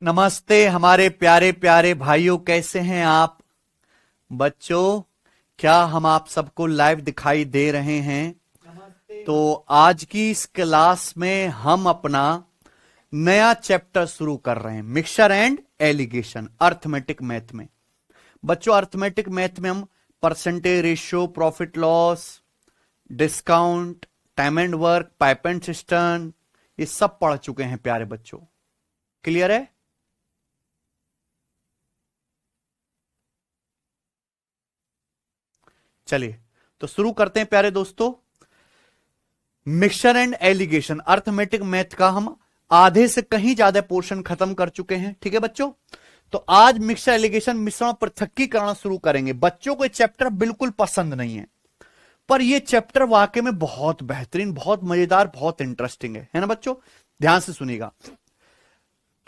नमस्ते हमारे प्यारे प्यारे भाइयों, कैसे हैं आप बच्चों? क्या हम आप सबको लाइव दिखाई दे रहे हैं? तो आज की इस क्लास में हम अपना नया चैप्टर शुरू कर रहे हैं, mixture and allegation, arithmetic math में। बच्चों, अर्थमेटिक मैथ में हम percentage ratio, profit loss, discount, time and work, pipe and system, ये सब पढ़ चुके हैं प्यारे बच्चों। क्लियर है? चलिए तो शुरू करते हैं प्यारे दोस्तों। Mixture and allegation arithmetic math का हम आधे से कहीं ज्यादा पोर्शन खत्म कर चुके हैं। ठीक है बच्चों, तो आज मिक्सचर एलिगेशन मिश्रण पृथक्कीकरण शुरू करेंगे। बच्चों को ये चैप्टर बिल्कुल पसंद नहीं है, पर ये चैप्टर वाकई में बहुत बेहतरीन, बहुत मजेदार, बहुत इंटरेस्टिंग है ना बच्चों? ध्यान से सुनिएगा।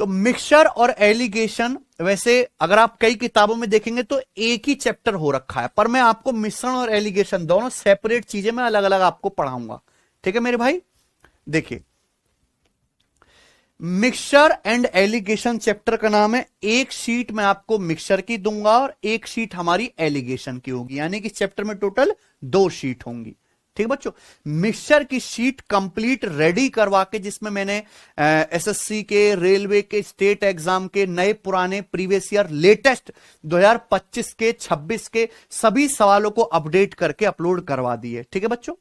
तो मिक्सचर और एलिगेशन, वैसे अगर आप कई किताबों में देखेंगे तो एक ही चैप्टर हो रखा है, पर मैं आपको मिश्रण और एलिगेशन दोनों सेपरेट चीजें मैं अलग अलग आपको पढ़ाऊंगा। ठीक है मेरे भाई? देखिए, मिक्सचर एंड एलिगेशन चैप्टर का नाम है। एक शीट मैं आपको मिक्सचर की दूंगा और एक शीट हमारी एलिगेशन की होगी, यानी कि चैप्टर में टोटल 2 शीट होंगी। ठीक है बच्चों, मिक्सचर की शीट कंप्लीट रेडी करवा के, जिसमें मैंने एसएससी के, रेलवे के, स्टेट एग्जाम के, नए पुराने, प्रीवियस ईयर, लेटेस्ट 2025 के, 26 के सभी सवालों को अपडेट करके अपलोड करवा दिए। ठीक है बच्चों,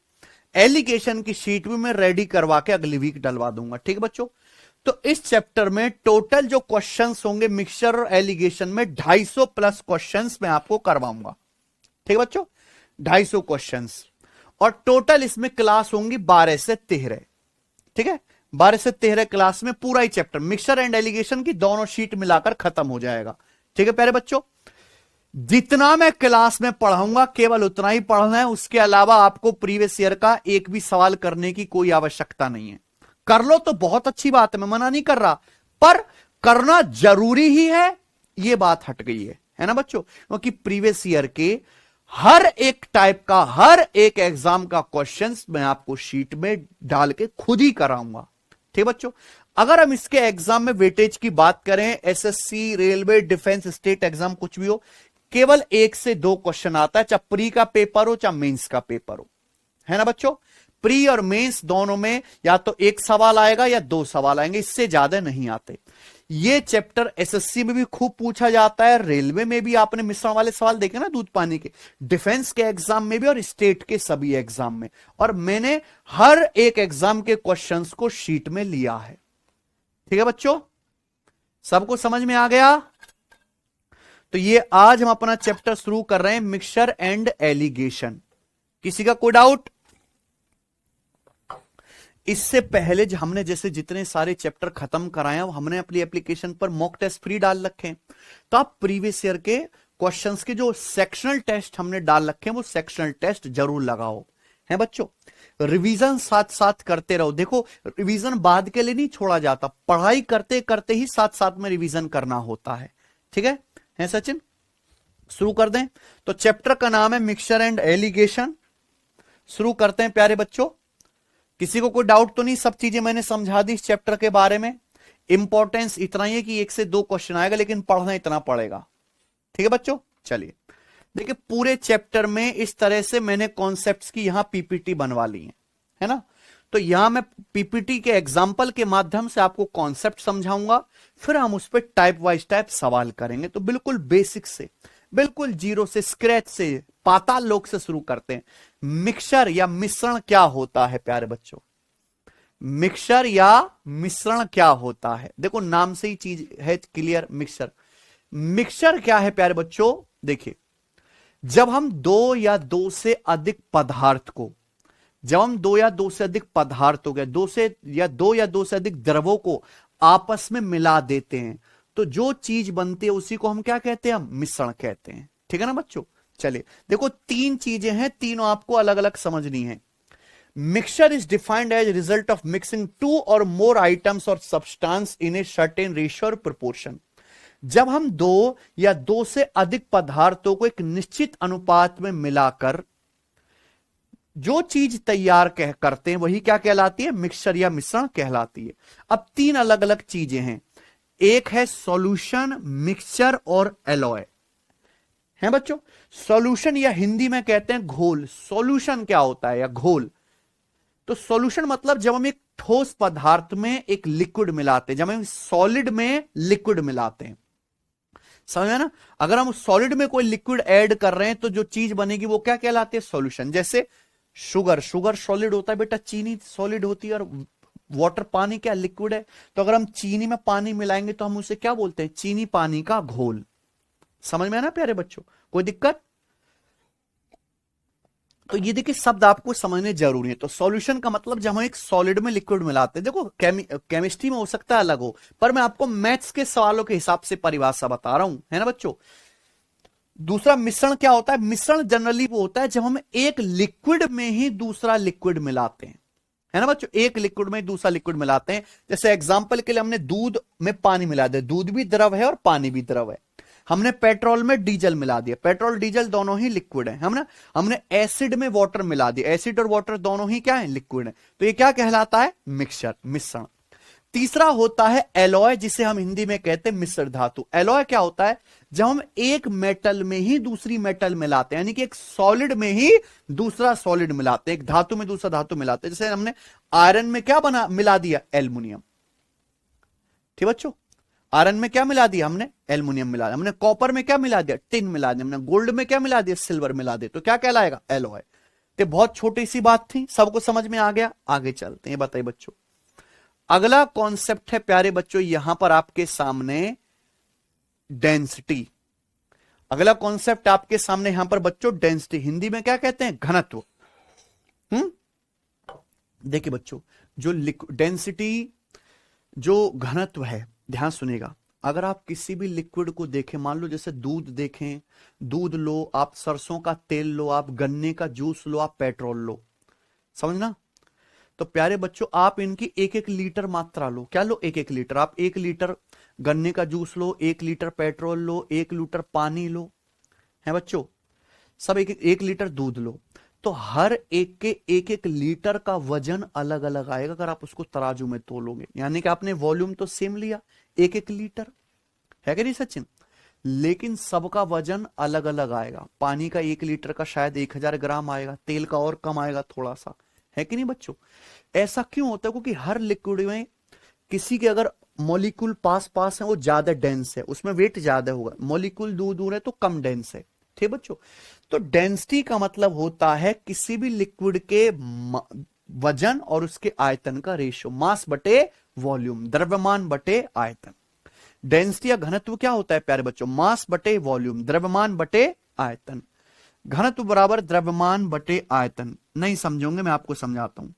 एलिगेशन की शीट भी मैं रेडी करवा के अगली वीक डलवा दूंगा। ठीक है बच्चों, तो इस चैप्टर में टोटल जो क्वेश्चंस होंगे मिक्सचर और एलिगेशन में 250 प्लस क्वेश्चंस मैं आपको करवाऊंगा। ठीक है बच्चों, 250 क्वेश्चंस, और टोटल इसमें क्लास होंगी 12 से 13। ठीक है, 12 से 13 क्लास में पूरा ही चैप्टर मिक्सचर एंड एलिगेशन की दोनों शीट मिलाकर खत्म हो जाएगा। ठीक है प्यारे बच्चों, जितना मैं क्लास में पढ़ाऊंगा केवल उतना ही पढ़ना है, उसके अलावा आपको प्रीवियस ईयर का एक भी सवाल करने की कोई आवश्यकता नहीं है। कर लो तो बहुत अच्छी बात है, मैं मना नहीं कर रहा, पर करना जरूरी ही है, यह बात हट गई है ना बच्चों? क्योंकि प्रीवियस ईयर के हर एक टाइप का, हर एक एग्जाम का क्वेश्चंस मैं आपको शीट में डाल के खुद ही कराऊंगा। ठीक बच्चों, अगर हम इसके एग्जाम में वेटेज की बात करें, SSC, railway, defence, state exam कुछ भी हो, केवल 1 से 2 क्वेश्चन आता है, चाहे प्री का पेपर हो चाहे मेंस का पेपर हो, है ना बच्चों? प्री और मेंस दोनों में या तो 1 सवाल आएगा या 2 सवाल आएंगे, इससे ज्यादा नहीं आते। ये चैप्टर एसएससी में भी खूब पूछा जाता है, रेलवे में भी आपने मिश्रण वाले सवाल देखे ना, दूध पानी के, डिफेंस के एग्जाम में भी और स्टेट के सभी एग्जाम में, और मैंने हर एक एग्जाम के क्वेश्चंस को शीट में लिया है। ठीक है बच्चों, सबको समझ में आ गया? तो ये आज हम अपना चैप्टर शुरू कर रहे हैं, मिक्सचर एंड एलिगेशन। किसी का कोई डाउट? इससे पहले हमने जैसे जितने सारे चैप्टर खत्म कराए हैं, हमने अपनी एप्लीकेशन पर मॉक टेस्ट फ्री डाल रखे हैं, तो आप प्रीवियस ईयर के क्वेश्चंस के जो सेक्शनल टेस्ट हमने डाल रखे हैं वो सेक्शनल टेस्ट जरूर लगाओ, है बच्चों? रिवीजन साथ साथ करते रहो। देखो, रिवीजन बाद के लिए नहीं छोड़ा जाता, पढ़ाई करते करते ही साथ साथ में रिवीजन करना होता है। ठीक है सचिन? शुरू कर दें। तो चैप्टर का नाम है मिक्सचर एंड एलिगेशन। शुरू करते हैं प्यारे बच्चों। किसी को कोई डाउट तो नहीं? सब चीजें मैंने समझा दी इस चैप्टर के बारे में। इंपॉर्टेंस इतना ही है कि 1 से 2 क्वेश्चन आएगा, लेकिन पढ़ना इतना पड़ेगा। ठीक है बच्चों, चलिए देखिए, पूरे चैप्टर में इस तरह से मैंने कॉन्सेप्ट्स की यहां पीपीटी बनवा ली है ना? तो यहां मैं पीपीटी के एग्जाम्पल के माध्यम से आपको कॉन्सेप्ट समझाऊंगा, फिर हम उस पर टाइप वाइज टाइप सवाल करेंगे। तो बिल्कुल बेसिक से, बिल्कुल जीरो से, स्क्रैच से, पाताल लोक से शुरू करते हैं। मिक्सचर या मिश्रण क्या होता है प्यारे बच्चों? मिक्सचर या मिश्रण क्या होता है? देखो, नाम से ही चीज है क्लियर। मिक्सचर क्या है प्यारे बच्चों? देखिए, जब हम 2 या 2 से अधिक पदार्थ को, जब हम 2 या 2 से अधिक पदार्थ हो गए, 2 या 2 से अधिक द्रवों को आपस में मिला देते हैं, तो जो चीज बनती है उसी को हम क्या कहते हैं? हम मिश्रण कहते हैं। ठीक है ना बच्चों? चलिए देखो, 3 चीजें हैं, तीनों आपको अलग अलग समझनी है। Mixture is defined as result of mixing 2 और मोर आइटम्स और substance in a certain ratio और प्रोपोर्शन। जब हम 2 या 2 से अधिक पदार्थों को एक निश्चित अनुपात में मिलाकर जो चीज तैयार करते हैं वही क्या कहलाती है? मिक्सचर या मिश्रण कहलाती है। अब 3 अलग अलग चीजें हैं। एक है सॉल्यूशन, मिक्सचर और एलॉय, है बच्चों। सॉल्यूशन या हिंदी में कहते हैं घोल। सॉल्यूशन क्या होता है, या घोल। तो सॉल्यूशन मतलब जब हम एक ठोस पदार्थ में एक लिक्विड मिलाते हैं, जब हम सॉलिड में लिक्विड मिलाते हैं, समझ में ना। अगर हम सॉलिड में कोई लिक्विड ऐड कर रहे हैं तो जो चीज बनेगी वो क्या कहलाती है, सॉल्यूशन। जैसे शुगर, शुगर सॉलिड होता है बेटा, चीनी सॉलिड होती है, और वाटर पानी क्या लिक्विड है। तो अगर हम चीनी में पानी मिलाएंगे तो हम उसे क्या बोलते हैं, चीनी पानी का घोल। समझ में आना प्यारे बच्चों, कोई दिक्कत। तो ये देखिए शब्द आपको समझने जरूरी है। तो सॉल्यूशन का मतलब जब हम एक सॉलिड में लिक्विड मिलाते हैं, देखो केमिस्ट्री में हो सकता है अलग हो, पर मैं आपको मैथ्स के सवालों के हिसाब से परिभाषा बता रहा हूं, है ना बच्चों। दूसरा मिश्रण क्या होता है, मिश्रण जनरली वो होता है जब हम एक लिक्विड में ही दूसरा लिक्विड मिलाते हैं, है ना बच्चों। एक लिक्विड में दूसरा लिक्विड मिलाते हैं। जैसे एग्जांपल के लिए हमने दूध में पानी मिला दिया, दूध भी द्रव है और पानी भी द्रव है। हमने पेट्रोल में डीजल मिला दिया, पेट्रोल डीजल दोनों ही लिक्विड है, हम ना। हमने एसिड में वाटर मिला दिया, एसिड और वाटर दोनों ही क्या है, लिक्विड है। तो ये क्या कहलाता है, मिक्सचर, मिश्रण। तीसरा होता है एलॉय, जिसे हम हिंदी में कहते हैं मिश्र धातु। एलॉय क्या होता है, जब हम एक मेटल में ही दूसरी मेटल मिलाते हैं, यानी कि एक सॉलिड में ही दूसरा सॉलिड मिलाते हैं, एक धातु में दूसरा धातु मिलाते हैं। जैसे हमने आयरन में क्या बना मिला दिया, एल्युमिनियम। ठीक बच्चों, आयरन में क्या मिला दिया हमने, एल्युमिनियम मिला दिया। हमने कॉपर में क्या मिला दिया, टिन मिला दिया। हमने गोल्ड में क्या मिला दिया, सिल्वर मिला दिया। तो क्या कहलाएगा, एलॉय। तो बहुत छोटी सी बात थी, सबको समझ में आ गया। आगे चलते हैं, बताइए बच्चों। अगला कॉन्सेप्ट है प्यारे बच्चों यहां पर आपके सामने डेंसिटी। अगला कॉन्सेप्ट आपके सामने यहां पर बच्चों डेंसिटी, हिंदी में क्या कहते हैं, घनत्व। देखिए बच्चों, जो डेंसिटी, जो घनत्व है, ध्यान सुनिएगा। अगर आप किसी भी लिक्विड को देखें, मान लो जैसे दूध देखें, दूध लो, आप सरसों का तेल लो, आप गन्ने का जूस लो, आप पेट्रोल लो, समझना। तो प्यारे बच्चों आप इनकी एक एक लीटर मात्रा लो। क्या लो, एक एक लीटर। आप 1 लीटर गन्ने का जूस लो, 1 लीटर पेट्रोल लो, 1 लीटर पानी लो, है बच्चों, सब एक लीटर दूध लो। तो हर एक के एक एक लीटर का वजन अलग अलग आएगा अगर आप उसको तराजू में तोलोगे। यानी कि आपने वॉल्यूम तो सेम लिया, एक एक लीटर, है कि नहीं सचिन, लेकिन सबका वजन अलग अलग आएगा। पानी का 1 लीटर का शायद 1000 ग्राम आएगा, तेल का और कम आएगा थोड़ा सा, है कि नहीं बच्चों। ऐसा क्यों होता है, क्योंकि हर लिक्विड में किसी के अगर मॉलिक्यूल पास पास है वो ज्यादा डेंस है, उसमें वेट ज्यादा होगा। मॉलिक्यूल दूर दूर है तो कम डेंस है, ठीक बच्चों। तो डेंसिटी का मतलब होता है किसी भी लिक्विड के वजन और उसके आयतन का रेशियो, मास बटे वॉल्यूम, द्रव्यमान बटे आयतन। डेंसिटी या घनत्व क्या होता है प्यारे बच्चों, मास बटे वॉल्यूम, द्रव्यमान बटे आयतन। घनत्व बराबर द्रव्यमान बटे आयतन। नहीं समझोगे, मैं आपको समझाता हूं।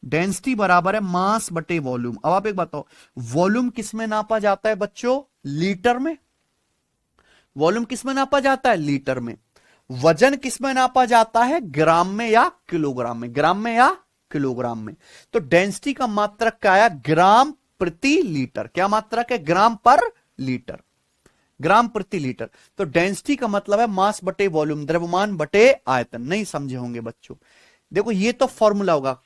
डेंसिटी बराबर है मास बटे वॉल्यूम। अब आप एक बताओ, वॉल्यूम किस में नापा जाता है बच्चों, लीटर में। वॉल्यूम किस में नापा जाता है, लीटर में। वजन किस में नापा जाता है, ग्राम में या किलोग्राम में, ग्राम में या किलोग्राम में। तो डेंसिटी का मात्रक क्या है, ग्राम प्रति लीटर। क्या मात्रक है, ग्राम पर लीटर, ग्राम प्रति लीटर। तो डेंसिटी का मतलब है मास बटे वॉल्यूम, द्रव्यमान बटे आयतन। नहीं समझे होंगे बच्चों, देखो ये तो फॉर्मूला होगा।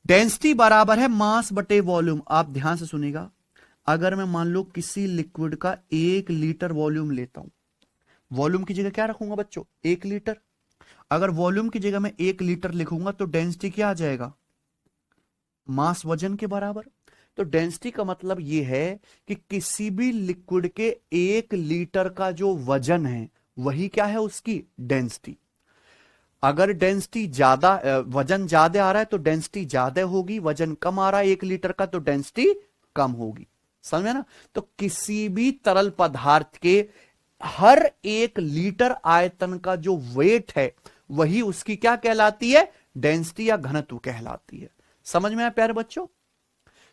डेंसिटी बराबर है मास बटे वॉल्यूम। आप ध्यान से सुनिएगा, अगर मैं मान लो किसी लिक्विड का 1 लीटर वॉल्यूम लेता हूं, वॉल्यूम की जगह क्या रखूंगा बच्चों, 1 लीटर। अगर वॉल्यूम की जगह मैं 1 लीटर लिखूंगा तो डेंसिटी क्या आ जाएगा, मास वजन के बराबर। तो डेंसिटी का मतलब यह है कि किसी भी लिक्विड के 1 लीटर का जो वजन है वही क्या है, उसकी डेंसिटी। अगर डेंसिटी ज्यादा, वजन ज्यादा आ रहा है तो डेंसिटी ज्यादा होगी, वजन कम आ रहा है 1 लीटर का तो डेंसिटी कम होगी, समझे ना। तो किसी भी तरल पदार्थ के हर 1 लीटर आयतन का जो वेट है वही उसकी क्या कहलाती है, डेंसिटी या घनत्व कहलाती है। समझ में आया प्यारे बच्चों।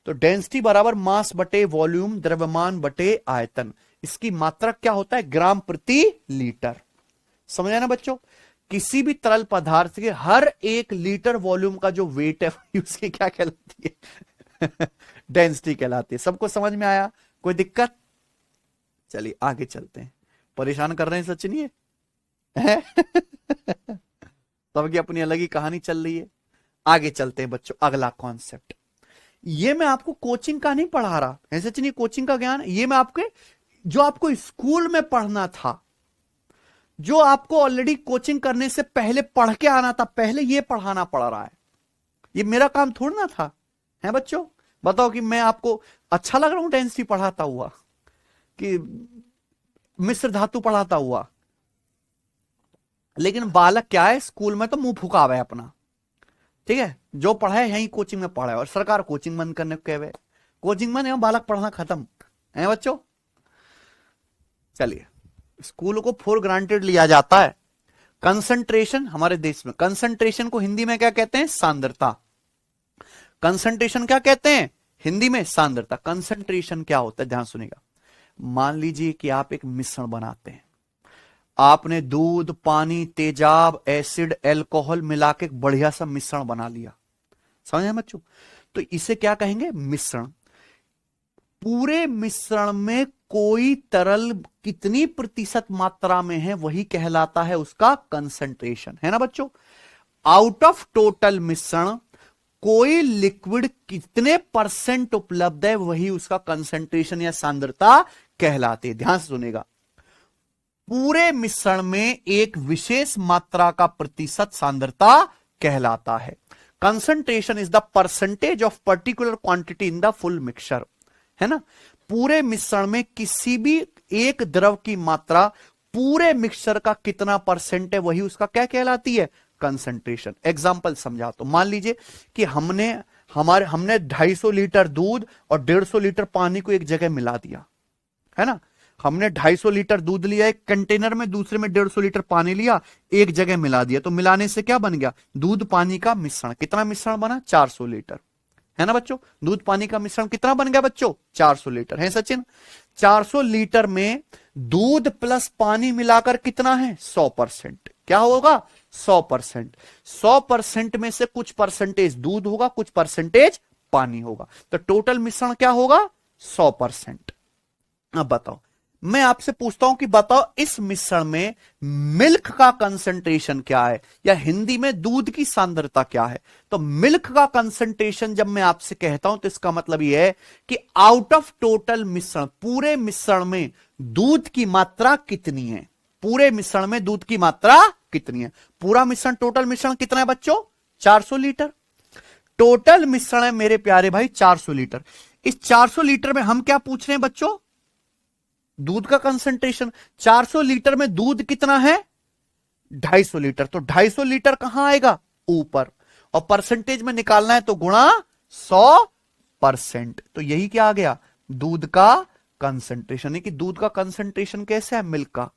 तो डेंसिटी बराबर मास बटे वॉल्यूम, द्रव्यमान बटे आयतन। इसकी मात्रक क्या होता है, ग्राम प्रति लीटर। समझ ना बच्चों, किसी भी तरल पदार्थ के हर 1 लीटर वॉल्यूम का जो वेट है उसकी क्या कहलाती है डेंसिटी कहलाती है। सबको समझ में आया, कोई दिक्कत। चलिए आगे चलते हैं, परेशान कर रहे हैं सचिन ये सबकी अपनी अलग ही कहानी चल रही है। आगे चलते हैं बच्चों, अगला कॉन्सेप्ट। ये मैं आपको कोचिंग का नहीं पढ़ा रहा, ऐसे नहीं कोचिंग का ज्ञान, ये मैं आपके जो आपको स्कूल में पढ़ना था, जो आपको ऑलरेडी कोचिंग करने से पहले पढ़ के आना था, पहले ये पढ़ाना पड़ रहा है। ये मेरा काम थोड़ा ना था, है बच्चों? बताओ कि मैं आपको अच्छा लग रहा हूं डेंसिटी पढ़ाता हुआ कि मिश्र धातु पढ़ाता हुआ? लेकिन बालक क्या है, स्कूल में तो मुंह फुकावे है अपना, ठीक है, जो पढ़ा है यही कोचिंग में पढ़ा है, और सरकार कोचिंग बंद करने को कहे, कोचिंग में नहीं, बालक पढ़ना खत्म है बच्चों। चलिए, स्कूल को फॉर ग्रांटेड लिया जाता है। कंसंट्रेशन हमारे देश में, कंसंट्रेशन को हिंदी में क्या कहते हैं? सांद्रता। कंसंट्रेशन क्या कहते हैं हिंदी में? सांद्रता। कंसंट्रेशन क्या होता है, ध्यान सुनिएगा। मान लीजिए कि आप एक मिश्रण बनाते हैं, आपने दूध, पानी, तेजाब, एसिड, अल्कोहल मिला के एक बढ़िया सा मिश्रण बना लिया, समझे बच्चों? तो इसे क्या कहेंगे? मिश्रण। पूरे मिश्रण में कोई तरल कितनी प्रतिशत मात्रा में है वही कहलाता है उसका कंसंट्रेशन, है ना बच्चों? आउट ऑफ टोटल मिश्रण कोई लिक्विड कितने परसेंट उपलब्ध है वही उसका कंसंट्रेशन या सांद्रता कहलाती है। ध्यान से सुनेगा, पूरे मिश्रण में एक विशेष मात्रा का प्रतिशत सांद्रता कहलाता है। Concentration is the percentage of particular quantity in the full mixture, है ना? पूरे मिश्रण में किसी भी एक द्रव की मात्रा पूरे मिक्सचर का कितना परसेंट है वही उसका क्या कहलाती है? कंसंट्रेशन। एग्जांपल समझा, तो मान लीजिए कि हमने 250 लीटर दूध और 150 लीटर पानी को एक जगह मिला दिया, है ना? हमने 250 लीटर दूध लिया एक कंटेनर में, दूसरे में 150 लीटर पानी लिया, एक जगह मिला दिया, तो मिलाने से क्या बन गया? दूध पानी का मिश्रण। कितना मिश्रण बना? 400 लीटर, है ना बच्चों? दूध पानी का मिश्रण कितना बन गया बच्चों? 400 लीटर, है सचिन? 400 लीटर में दूध प्लस पानी मिलाकर कितना है? 100%। क्या होगा? 100%। 100% में से कुछ परसेंटेज दूध होगा, कुछ परसेंटेज पानी होगा, तो टोटल मिश्रण क्या होगा? 100%। अब बताओ, मैं आपसे पूछता हूं कि बताओ इस मिश्रण में मिल्क का कंसंट्रेशन क्या है, या हिंदी में दूध की सांद्रता क्या है? तो मिल्क का कंसंट्रेशन जब मैं आपसे कहता हूं तो इसका मतलब यह है कि आउट ऑफ टोटल मिश्रण, पूरे मिश्रण में दूध की मात्रा कितनी है? पूरे मिश्रण में दूध की मात्रा कितनी है? पूरा मिश्रण, टोटल मिश्रण कितना है बच्चों? 400 लीटर। टोटल मिश्रण है मेरे प्यारे भाई 400 लीटर। इस 400 लीटर में हम क्या पूछ रहे हैं बच्चों? दूध का कंसंट्रेशन। 400 लीटर में दूध कितना है? 250 लीटर। तो 250 लीटर कहां आएगा? ऊपर। और परसेंटेज में निकालना है तो गुणा 100%। तो यही क्या आ गया? दूध का कंसंट्रेशन। है कि दूध का कंसंट्रेशन कैसे है? मिल्क का।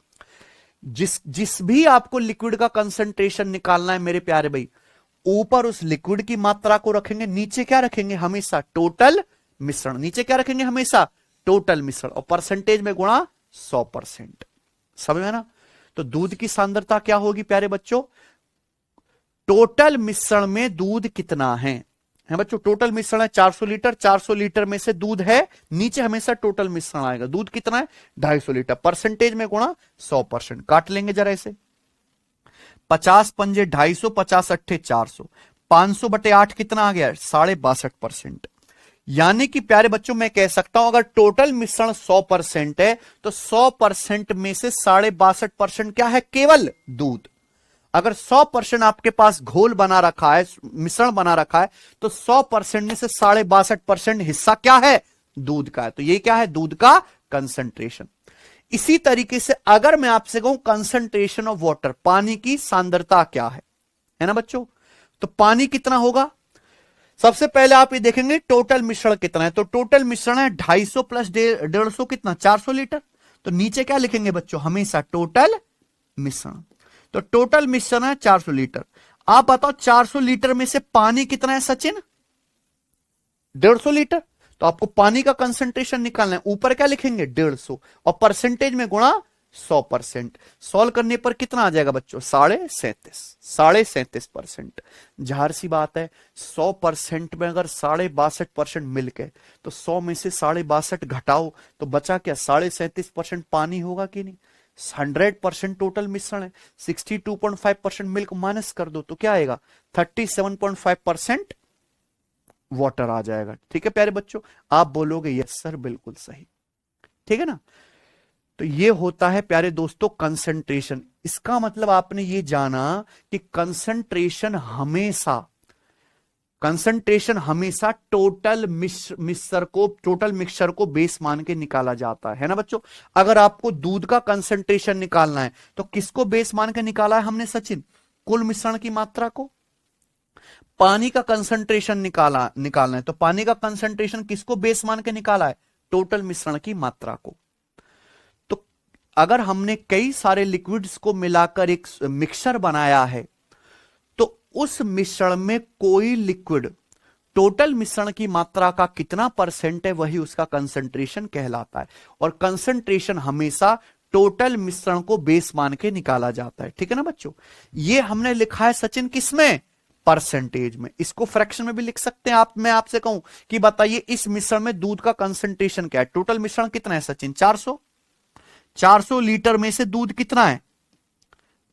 जिस भी आपको लिक्विड का कंसंट्रेशन निकालना है मेरे प्यारे भाई, ऊपर उस लिक्विड की मात्रा को रखेंगे, नीचे क्या रखेंगे? हमेशा टोटल मिश्रण। नीचे क्या रखेंगे? हमेशा टोटल मिश्रण, और परसेंटेज में गुणा 100%। समझ में ना? तो दूध की सांद्रता क्या होगी प्यारे बच्चों? टोटल मिश्रण में दूध कितना है बच्चों? टोटल मिश्रण है 400 लीटर, 400 लीटर में से दूध है, नीचे हमेशा टोटल मिश्रण आएगा। दूध कितना है? 250 लीटर, परसेंटेज में गुणा 100%। काट लेंगे जरा इसे। 50 पंजे 250, 50 अट्ठे 400, 500/8 कितना आ गया? 62.5%। यानी कि प्यारे बच्चों मैं कह सकता हूं अगर टोटल मिश्रण 100% है तो 100% में से 62.5% क्या है? केवल दूध। अगर 100% आपके पास घोल बना रखा है, मिश्रण बना रखा है, तो 100% में से 62.5% हिस्सा क्या है? दूध का है। तो ये क्या है? दूध का कंसंट्रेशन। इसी तरीके से अगर मैं आपसे कहूं कंसंट्रेशन ऑफ वाटर, पानी की सांद्रता क्या है ना बच्चों? तो पानी कितना होगा? सबसे पहले आप ये देखेंगे टोटल मिश्रण कितना है। तो टोटल मिश्रण है 250 प्लस 150 कितना? 400 लीटर। तो नीचे क्या लिखेंगे बच्चों? हमेशा टोटल मिश्रण। तो टोटल मिश्रण है 400 लीटर। आप बताओ 400 लीटर में से पानी कितना है सचिन? 150 लीटर। तो आपको पानी का कंसंट्रेशन निकालना है, ऊपर क्या लिखेंगे? 150, और परसेंटेज में गुणा 100%। सॉल्व करने पर कितना आ जाएगा बच्चों? 37.5%। जाहिर सी बात है 100% में अगर 62.5% मिलके, तो 100 में से 62.5 घटाओ तो बचा क्या? 37.5% पानी होगा कि नहीं? 100% टोटल मिश्रण है, 62.5% मिल्क माइनस कर दो तो क्या आएगा? 37.5% वाटर आ जाएगा। ठीक है प्यारे बच्चों, आप बोलोगे यस सर बिल्कुल सही। ठीक है ना। तो ये होता है प्यारे दोस्तों कंसंट्रेशन। इसका मतलब आपने ये जाना कि कंसंट्रेशन हमेशा टोटल मिक्सचर को बेस मान के निकाला जाता है ना बच्चों। अगर आपको दूध का कंसंट्रेशन निकालना है तो किसको बेस मान के निकाला है हमने सचिन? कुल मिश्रण की मात्रा को। पानी का कंसंट्रेशन निकालना है तो पानी का कंसंट्रेशन किसको बेस मान के निकाला है? टोटल मिश्रण की मात्रा को। तो अगर हमने कई सारे लिक्विड्स को मिलाकर एक मिक्सचर बनाया है तो उस मिश्रण में कोई लिक्विड टोटल मिश्रण की मात्रा का कितना परसेंट है वही उसका कंसंट्रेशन कहलाता है। और कंसंट्रेशन हमेशा टोटल मिश्रण को बेस मान के निकाला जाता है। ठीक है ना बच्चों। ये हमने लिखा है सचिन किसमें? परसेंटेज में। इसको फ्रैक्शन में भी लिख सकते हैं आप। मैं आपसे कहूं कि बताइए इस मिश्रण में दूध का कंसंट्रेशन क्या है? टोटल मिश्रण कितना है सचिन? 400 लीटर में से दूध कितना है?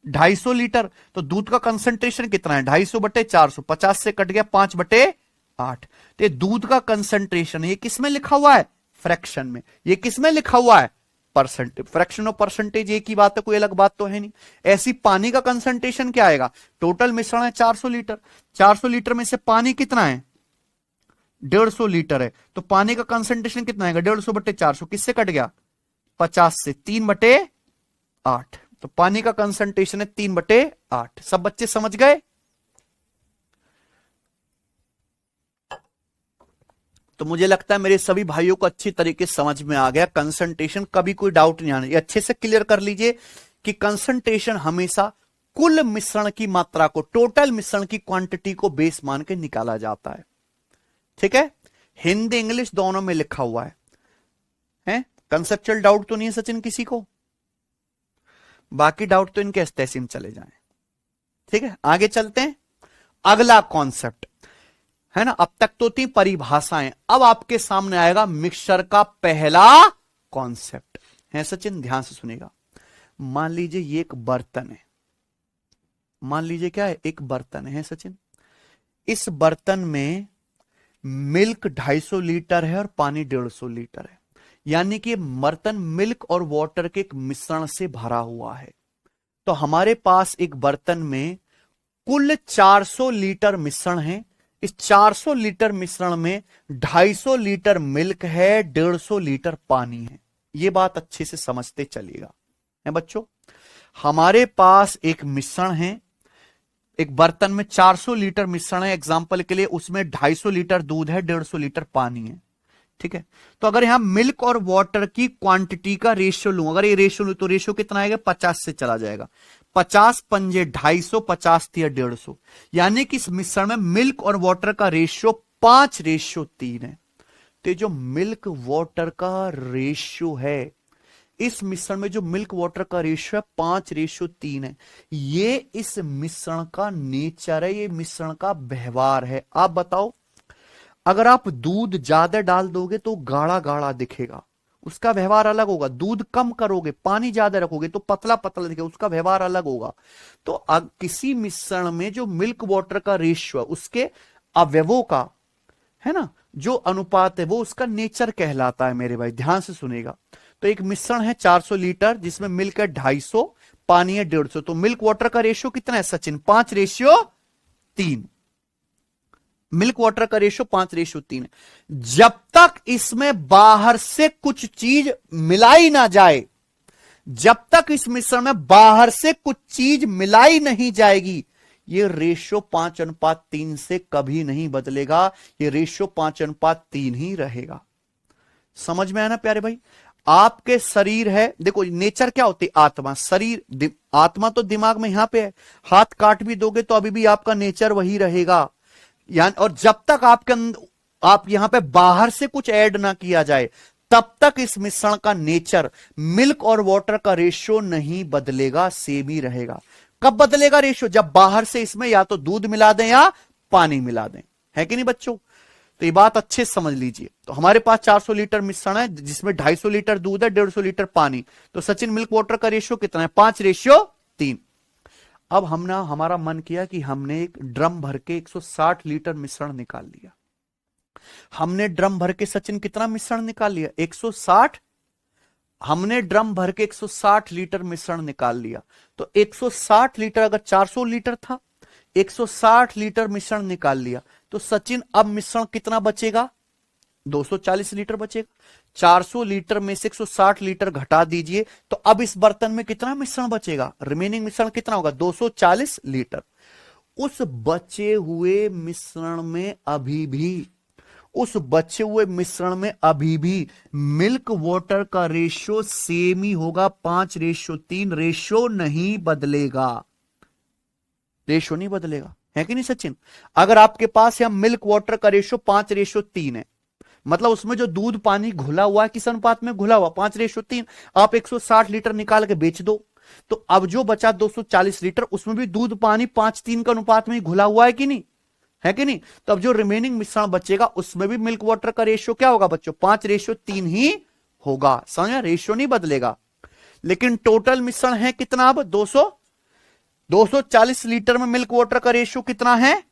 250 लीटर। तो दूध का कंसंट्रेशन कितना है? 250/400, 50 से कट गया 5/8। तो ये दूध का कंसंट्रेशन है। ये किसमें लिखा हुआ है? फ्रैक्शन में। ये किसमें लिखा हुआ है? परसेंटेज। फ्रैक्शन और परसेंटेज एक ही बात है, कोई अलग बात तो है नहीं। ऐसी पानी का कंसंट्रेशन क्या आएगा? टोटल मिश्रण है 400 लीटर, 400 लीटर में से पानी कितना है? 150 लीटर है। तो पानी का कंसंट्रेशन कितना आएगा? 150/400, किससे कट गया? 50 से, 3/8। तो पानी का कंसंट्रेशन है 3/8। सब बच्चे समझ गए? तो मुझे लगता है मेरे सभी भाइयों को अच्छी तरीके से समझ में आ गया कंसंट्रेशन। कभी कोई डाउट नहीं आना, ये अच्छे से क्लियर कर लीजिए कि कंसंट्रेशन हमेशा कुल मिश्रण की मात्रा को, टोटल मिश्रण की क्वांटिटी को बेस मान के निकाला जाता है। ठीक है। हिंदी इंग्लिश दोनों में लिखा हुआ है? कंसेप्चुअल डाउट तो नहीं है सचिन किसी को? बाकी डाउट तो इनके तहसीम चले जाएं। ठीक है, आगे चलते हैं। अगला कॉन्सेप्ट है ना, अब तक तो थी परिभाषाएं, अब आपके सामने आएगा मिक्सचर का पहला कॉन्सेप्ट है सचिन, ध्यान से सुनेगा। मान लीजिए ये एक बर्तन है। मान लीजिए क्या है? एक बर्तन है सचिन। इस बर्तन में मिल्क 250 लीटर है और पानी 150 लीटर है। यानी कि बर्तन मिल्क और वाटर के एक मिश्रण से भरा हुआ है। तो हमारे पास एक बर्तन में कुल 400 लीटर मिश्रण है। इस 400 लीटर मिश्रण में 250 लीटर मिल्क है, 150 लीटर पानी है। यह बात अच्छे से समझते चलिएगा है बच्चों। हमारे पास एक मिश्रण है, एक बर्तन में 400 लीटर मिश्रण है एग्जांपल के लिए, उसमें 250 लीटर दूध है, 150 लीटर पानी है। ठीक है। तो अगर यहां मिल्क और वाटर की क्वांटिटी का रेशियो लूं, अगर ये रेशियो लूं तो रेशियो कितना आएगा? 50 से चला जाएगा। 50 पंजे 250, 50 तिया 150। यानी कि इस मिश्रण में मिल्क और वाटर का रेशियो 5:3 है। तो जो मिल्क वाटर का रेशियो है, इस मिश्रण में जो मिल्क वाटर का रेशियो है 5:3 है। ये इस मिश्रण का नेचर है, ये मिश्रण का व्यवहार है। आप बताओ, अगर आप दूध ज्यादा डाल दोगे तो गाढ़ा गाढ़ा दिखेगा, उसका व्यवहार अलग होगा। दूध कम करोगे, पानी ज्यादा रखोगे तो पतला पतला दिखेगा, उसका व्यवहार अलग होगा। तो किसी मिश्रण में जो मिल्क वाटर का रेशियो, उसके अवयवों का है ना जो अनुपात है, वो उसका नेचर कहलाता है मेरे भाई, ध्यान से सुनेगा। तो एक मिश्रण है 400 लीटर जिसमें मिल्क है 250, पानी है 150। तो मिल्क वाटर का रेशियो कितना है सचिन? 5:3। मिल्क वाटर का रेशियो 5:3 है। जब तक इसमें बाहर से कुछ चीज मिलाई ना जाए, जब तक इस मिश्रण में बाहर से कुछ चीज मिलाई नहीं जाएगी, ये रेशियो 5:3 से कभी नहीं बदलेगा। ये रेशियो 5:3 ही रहेगा। समझ में आया ना प्यारे भाई? आपके शरीर है, देखो नेचर क्या होती है? आत्मा, शरीर, आत्मा तो दिमाग में यहां पे है। हाथ काट भी दोगे तो अभी भी आपका नेचर वही रहेगा। यानी और जब तक आप यहां पे बाहर से कुछ ऐड ना किया जाए, तब तक इस मिश्रण का नेचर, मिल्क और वाटर का रेशियो नहीं बदलेगा, सेम ही रहेगा। कब बदलेगा रेशियो? जब बाहर से इसमें या तो दूध मिला दें या पानी मिला दें, है कि नहीं बच्चों? तो ये बात अच्छे से समझ लीजिए। तो हमारे पास 400 लीटर मिश्रण है जिसमें 250 लीटर दूध है, 150 लीटर पानी। तो सचिन मिल्क वाटर का रेशियो कितना है? 5:3। अब हमारा मन किया कि हमने एक ड्रम भर के 160 लीटर मिश्रण निकाल लिया। हमने ड्रम भर के सचिन कितना मिश्रण निकाल लिया? 160। हमने ड्रम भर के 160 लीटर मिश्रण निकाल लिया। तो 160 लीटर, अगर 400 लीटर था, 160 लीटर मिश्रण निकाल लिया, तो सचिन अब मिश्रण कितना बचेगा? 240 लीटर बचेगा। 400 लीटर में से 160 लीटर घटा दीजिए, तो अब इस बर्तन में कितना मिश्रण बचेगा? रिमेनिंग मिश्रण कितना होगा? 240 लीटर। उस बचे हुए मिश्रण में अभी भी मिल्क वाटर का रेशियो सेम ही होगा, 5:3। रेशियो नहीं बदलेगा, रेशियो नहीं बदलेगा, है कि नहीं सचिन? अगर आपके पास यहां मिल्क वाटर का रेशियो 5:3 है, मतलब उसमें जो दूध पानी घुला हुआ है किस अनुपात में घुला हुआ? 5:3। आप 160 लीटर निकाल के बेच दो, तो अब जो बचा 240 लीटर, उसमें भी दूध पानी 5:3 का अनुपात में घुला हुआ है कि नहीं? है कि नहीं? तो अब जो रिमेनिंग मिश्रण बचेगा उसमें भी मिल्क वाटर का रेशियो क्या होगा बच्चों? 5:3 ही होगा। समझ? रेशियो नहीं बदलेगा। लेकिन टोटल मिश्रण है कितना? अब 240 लीटर में मिल्क वाटर का रेशियो कितना है?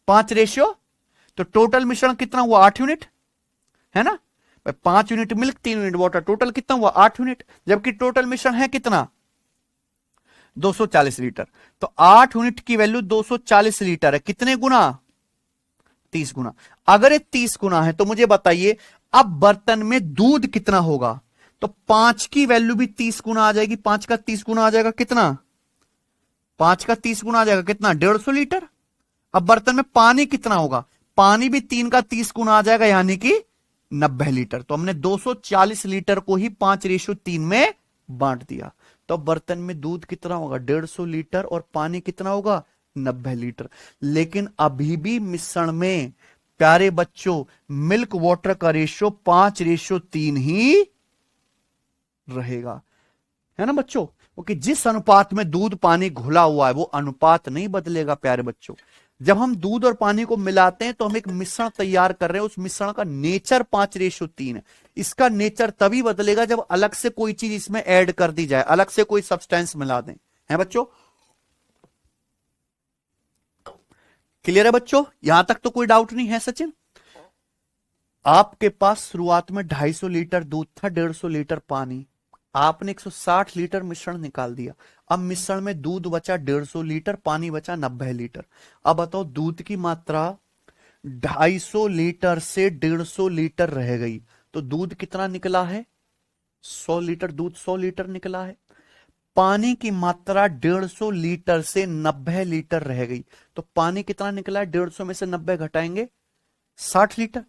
5 तो टोटल मिश्रण कितना हुआ? 8 यूनिट, है ना? 5 unit milk, 3 unit water, total कितना हुआ? 8 यूनिट। जबकि टोटल मिश्रण है कितना? 240 लीटर। तो 8 यूनिट की वैल्यू 240 लीटर है। कितने गुना? 30 गुना। अगर ये 30 गुना है तो मुझे बताइए अब बर्तन में दूध कितना होगा? तो 5 की वैल्यू भी 30 गुना आ जाएगी। 5 का 30 गुना आ जाएगा कितना? 5 का 30 गुना आ जाएगा कितना? 150 लीटर। अब बर्तन में पानी कितना होगा? पानी भी 3 का 30 गुना आ जाएगा, यानी कि 90 लीटर। तो हमने 240 लीटर को ही 5:3 में बांट दिया। तो बर्तन में दूध कितना होगा? 150 लीटर, और पानी कितना होगा? 90 लीटर। लेकिन अभी भी मिश्रण में प्यारे बच्चों मिल्क वाटर का रेशियो 5:3 ही रहेगा, है ना बच्चों? क्योंकि जिस अनुपात में दूध पानी घुला हुआ है वो अनुपात नहीं बदलेगा प्यारे बच्चों। जब हम दूध और पानी को मिलाते हैं तो हम एक मिश्रण तैयार कर रहे हैं, उस मिश्रण का नेचर 5:3 है। इसका नेचर तभी बदलेगा जब अलग से कोई चीज इसमें ऐड कर दी जाए, अलग से कोई सब्सटेंस मिला दें, है बच्चों? क्लियर है बच्चों? यहां तक तो कोई डाउट नहीं है सचिन? आपके पास शुरुआत में 250 लीटर दूध था, 150 लीटर पानी, आपने 160 लीटर मिश्रण निकाल दिया। अब मिश्रण में दूध बचा 150 लीटर, पानी बचा 90 लीटर। अब बताओ दूध की मात्रा 250 लीटर से 150 लीटर रह गई, तो दूध कितना निकला है? 100 लीटर। दूध 100 लीटर निकला है। पानी की मात्रा 150 लीटर से 90 लीटर रह गई, तो पानी कितना निकला है? 150 में से 90 घटाएंगे 60 लीटर।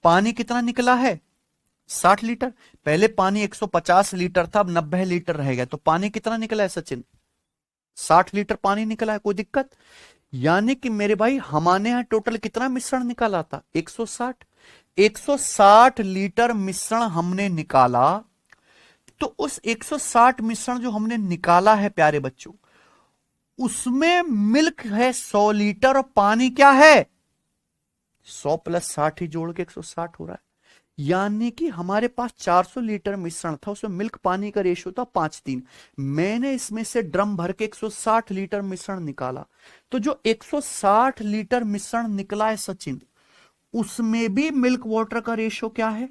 पानी कितना निकला है? 60 लीटर। पहले पानी 150 लीटर था, अब 90 लीटर रह गया, तो पानी कितना निकला है सचिन? 60 लीटर पानी निकला है। कोई दिक्कत? यानी कि मेरे भाई हमारे यहां टोटल कितना मिश्रण निकाला था? 160। 160 लीटर मिश्रण हमने निकाला, तो उस 160 मिश्रण जो हमने निकाला है प्यारे बच्चों, उसमें मिल्क है 100 लीटर और पानी क्या है? 100 + 60 ही जोड़ के 160 हो रहा है। यानी कि हमारे पास 400 लीटर मिश्रण था, उसमें मिल्क पानी का रेशियो था 5:3। मैंने इसमें से ड्रम भर के 160 लीटर मिश्रण निकाला, तो जो 160 लीटर मिश्रण निकला है सचिन, उसमें भी मिल्क वाटर का रेशियो क्या है?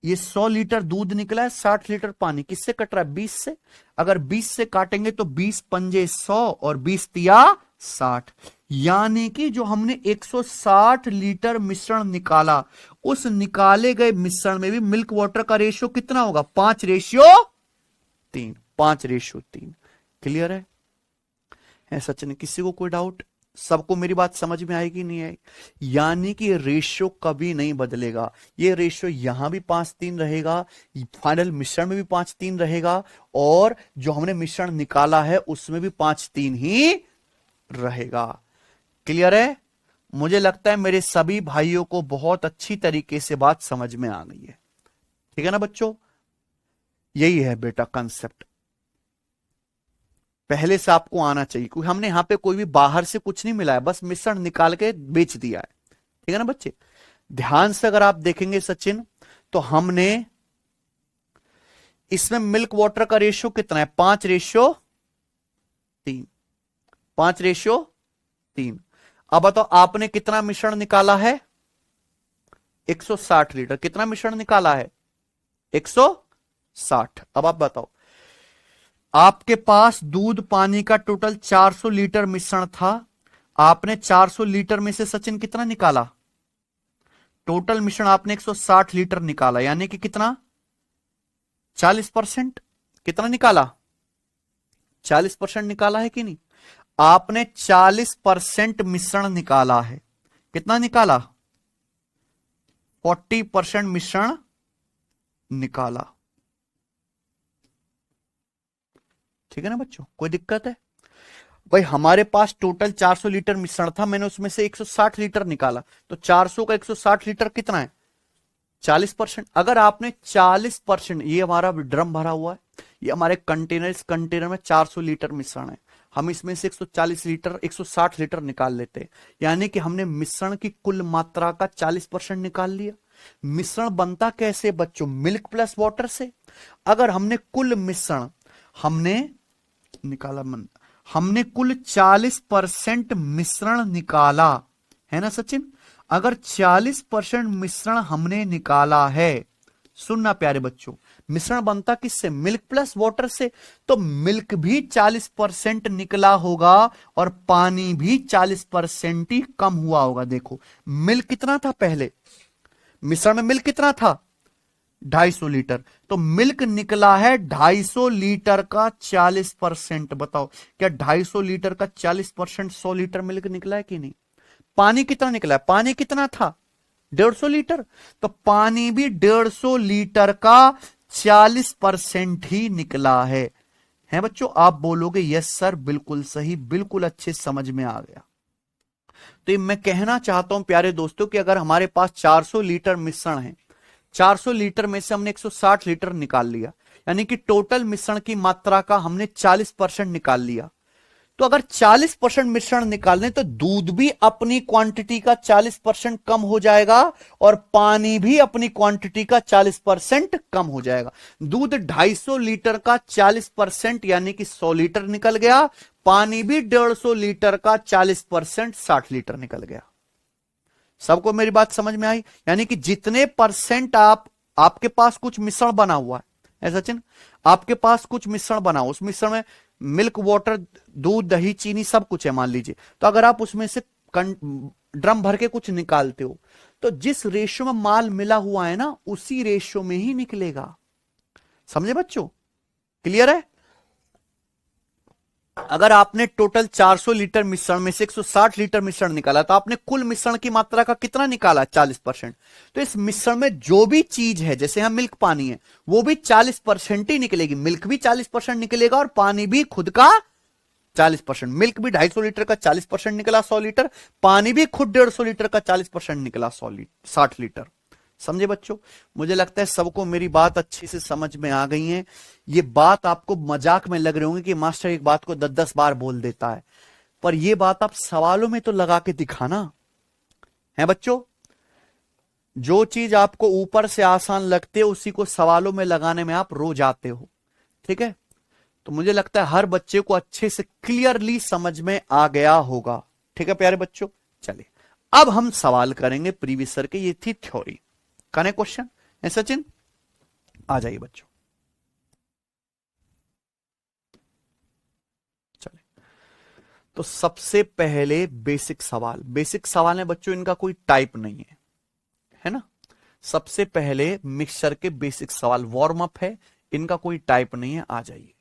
ये 100 लीटर दूध निकला है, 60 लीटर पानी, किससे कट रहा है? 20 से। अगर 20 से काटेंगे तो 20 पंजे 100 और 20 तिया 60। यानी कि जो हमने 160 लीटर मिश्रण निकाला, उस निकाले गए मिश्रण में भी मिल्क वाटर का रेशियो कितना होगा? 5:3। 5:3। क्लियर है सचिन? किसी को कोई डाउट? सबको मेरी बात समझ में आएगी नहीं आएगी? यानी कि रेशियो कभी नहीं बदलेगा। ये रेशियो यहां भी 5:3 रहेगा, फाइनल मिश्रण में भी 5:3 रहेगा, और जो हमने मिश्रण निकाला है उसमें भी 5:3 ही रहेगा। क्लियर है? मुझे लगता है मेरे सभी भाइयों को बहुत अच्छी तरीके से बात समझ में आ गई है। ठीक है ना बच्चों? यही है बेटा कंसेप्ट, पहले से आपको आना चाहिए, क्योंकि हमने यहां पे कोई भी बाहर से कुछ नहीं मिला है, बस मिश्रण निकाल के बेच दिया है। ठीक है ना बच्चे? ध्यान से अगर आप देखेंगे सचिन, तो हमने इसमें मिल्क वाटर का रेशियो कितना है? 5:3। 5:3। अब बताओ आपने कितना मिश्रण निकाला है? 160 लीटर। कितना मिश्रण निकाला है? 160। अब आप बताओ, आपके पास दूध पानी का टोटल 400 लीटर मिश्रण था। आपने 400 लीटर में से सचिन कितना निकाला? टोटल मिश्रण आपने 160 लीटर निकाला, यानी कि कितना? 40%। कितना निकाला? 40% निकाला है कि नहीं? आपने 40% मिश्रण निकाला है। कितना निकाला? 40% मिश्रण निकाला। ठीक है ना बच्चों, कोई दिक्कत है? भाई हमारे पास टोटल 400 लीटर मिश्रण था, मैंने उसमें से 160 लीटर निकाला, तो 400 का 160 लीटर कितना है? 40%। अगर आपने 40%, ये हमारा ड्रम भरा हुआ है, ये हमारे कंटेनर, इस कंटेनर में 400 लीटर मिश्रण है, हम इसमें से 140 लीटर 160 लीटर निकाल लेते हैं, यानी कि हमने मिश्रण की कुल मात्रा का 40% निकाल लिया। मिश्रण बनता कैसे बच्चों? मिल्क प्लस वाटर से। अगर हमने कुल मिश्रण हमने निकाला, हमने कुल 40% मिश्रण निकाला है ना सचिन? अगर 40% मिश्रण हमने निकाला है, सुनना प्यारे बच्चों, मिश्रण बनता किससे? मिल्क प्लस वाटर से। तो मिल्क भी 40% निकला होगा और पानी भी 40% ही कम हुआ होगा। देखो मिल्क कितना था पहले, मिश्रण में मिल्क कितना था? 250 लीटर। तो मिल्क निकला है 250 लीटर का 40%। बताओ क्या 250 लीटर का 40% 100 लीटर मिल्क निकला है कि नहीं? पानी कितना निकला है? पानी कितना था? 150 लीटर। तो पानी भी 150 लीटर का 40% ही निकला है बच्चों? आप बोलोगे यस सर, बिल्कुल सही, बिल्कुल अच्छे समझ में आ गया। तो मैं कहना चाहता हूं प्यारे दोस्तों कि अगर हमारे पास 400 लीटर मिश्रण है, 400 लीटर में से हमने 160 लीटर निकाल लिया, यानी कि टोटल मिश्रण की मात्रा का हमने 40% निकाल लिया। तो अगर 40% मिश्रण निकालने, तो दूध भी अपनी क्वांटिटी का 40% कम हो जाएगा और पानी भी अपनी क्वांटिटी का 40% कम हो जाएगा। दूध 250 लीटर का 40% यानी कि 100 लीटर निकल गया, पानी भी 150 लीटर का 40% 60 लीटर निकल गया। सबको मेरी बात समझ में आई? यानी कि जितने परसेंट आपके पास कुछ मिश्रण बना हुआ है सचिन, आपके पास कुछ मिश्रण बना हुआ, उस मिश्रण में मिल्क, वाटर, दूध, दही, चीनी सब कुछ है मान लीजिए, तो अगर आप उसमें से ड्रम भर के कुछ निकालते हो, तो जिस रेशियो में माल मिला हुआ है ना, उसी रेशियो में ही निकलेगा। समझे बच्चों? क्लियर है? अगर आपने टोटल 400 लीटर मिश्रण में से 160 लीटर मिश्रण निकाला, तो आपने कुल मिश्रण की मात्रा का कितना निकाला? 40%। तो इस मिश्रण में जो भी चीज है, जैसे यहां मिल्क, पानी है, वो भी 40% ही निकलेगी। मिल्क भी 40% निकलेगा और पानी भी खुद का 40%। मिल्क भी 250 लीटर का 40% निकला 100 लीटर, पानी भी खुद 150 लीटर का 40% निकला 60 लीटर। समझे बच्चों? मुझे लगता है सबको मेरी बात अच्छी से समझ में आ गई है। ये बात आपको मजाक में लग रही होंगी कि मास्टर एक बात को 10-10 बार बोल देता है, पर ये बात आप सवालों में तो लगा के दिखाना है बच्चों। जो चीज आपको ऊपर से आसान लगती है, उसी को सवालों में लगाने में आप रो जाते हो। ठीक है? तो मुझे लगता है हर बच्चे को अच्छे से क्लियरली समझ में आ गया होगा। ठीक है प्यारे बच्चों? चलिए अब हम सवाल करेंगे प्रीवियस सर के। ये थी थ्योरी। कने क्वेश्चन है सचिन? आ जाइए बच्चों। चलिए, तो सबसे पहले बेसिक सवाल, बेसिक सवाल है बच्चों, इनका कोई टाइप नहीं है ना? सबसे पहले मिक्सचर के बेसिक सवाल, वार्म अप है, इनका कोई टाइप नहीं है। आ जाइए,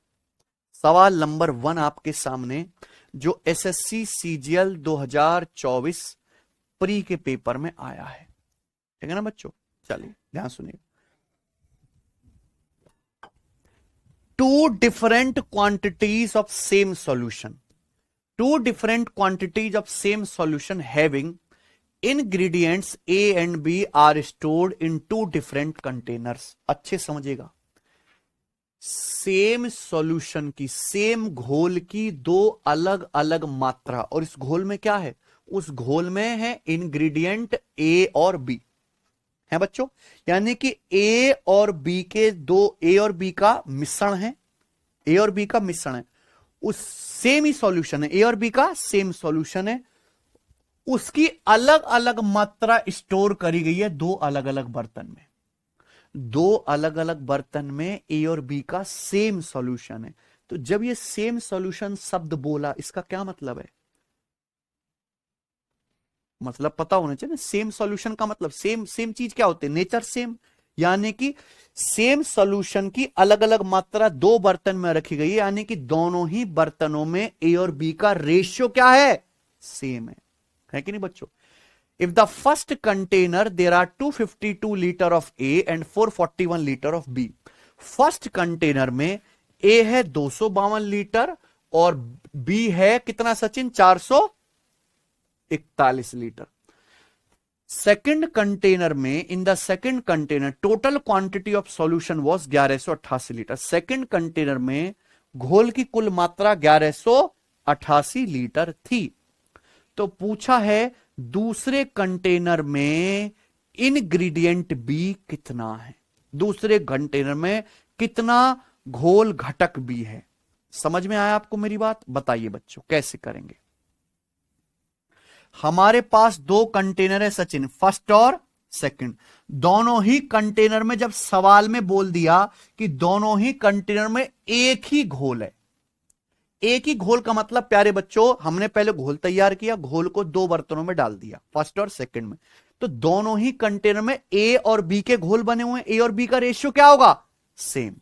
सवाल नंबर 1 आपके सामने, जो एसएससी सीजीएल 2024 प्री के पेपर में आया है। ठीक है ना बच्चों? चलिए ध्यान सुनिए। 2 different quantities of same solution, 2 different quantities of same solution having ingredients A and B are stored in 2 different containers। अच्छे समझिएगा, सेम सॉल्यूशन की, सेम घोल की 2 अलग अलग मात्रा, और इस घोल में क्या है? उस घोल में है इंग्रेडिएंट A और B है बच्चों, यानी कि A और B के A और B का मिश्रण है, A और B का मिश्रण है, उस सेम ही सॉल्यूशन है, A और B का सेम सॉल्यूशन है, उसकी अलग अलग मात्रा स्टोर करी गई है दो अलग अलग बर्तन में। दो अलग अलग बर्तन में ए और बी का सेम सॉल्यूशन है। तो जब ये सेम सॉल्यूशन शब्द बोला, इसका क्या मतलब है? मतलब पता होना चाहिए ना, सेम सॉल्यूशन का मतलब सेम सेम चीज क्या होती है? Nature same. यानी कि सेम सॉल्यूशन की अलग अलग मात्रा दो बर्तन में रखी गई है, यानी कि दोनों ही बर्तनों में ए और बी का रेशियो क्या है? सेम है कि नहीं बच्चों? If the first container there are 252 litre of A and 441 litre of B. First container में ए है 252 लीटर और बी है कितना सचिन? 441 लीटर। सेकंड कंटेनर में, in the second container total quantity of solution was 1188 litre. Second container में घोल की कुल मात्रा 1188 लीटर थी। तो पूछा है दूसरे कंटेनर में इंग्रेडिएंट बी कितना है? दूसरे कंटेनर में कितना घोल घटक बी है? समझ में आया आपको मेरी बात? बताइए बच्चों कैसे करेंगे। हमारे पास दो कंटेनर है सचिन, फर्स्ट और सेकंड। दोनों ही कंटेनर में जब सवाल में बोल दिया कि दोनों ही कंटेनर में एक ही घोल है, एक ही घोल का मतलब प्यारे बच्चों, हमने पहले घोल तैयार किया, घोल को दो बर्तनों में डाल दिया, फर्स्ट और सेकंड में। तो दोनों ही कंटेनर में ए और बी के घोल बने हुए हैं। ए और बी का रेशियो क्या होगा? सेम।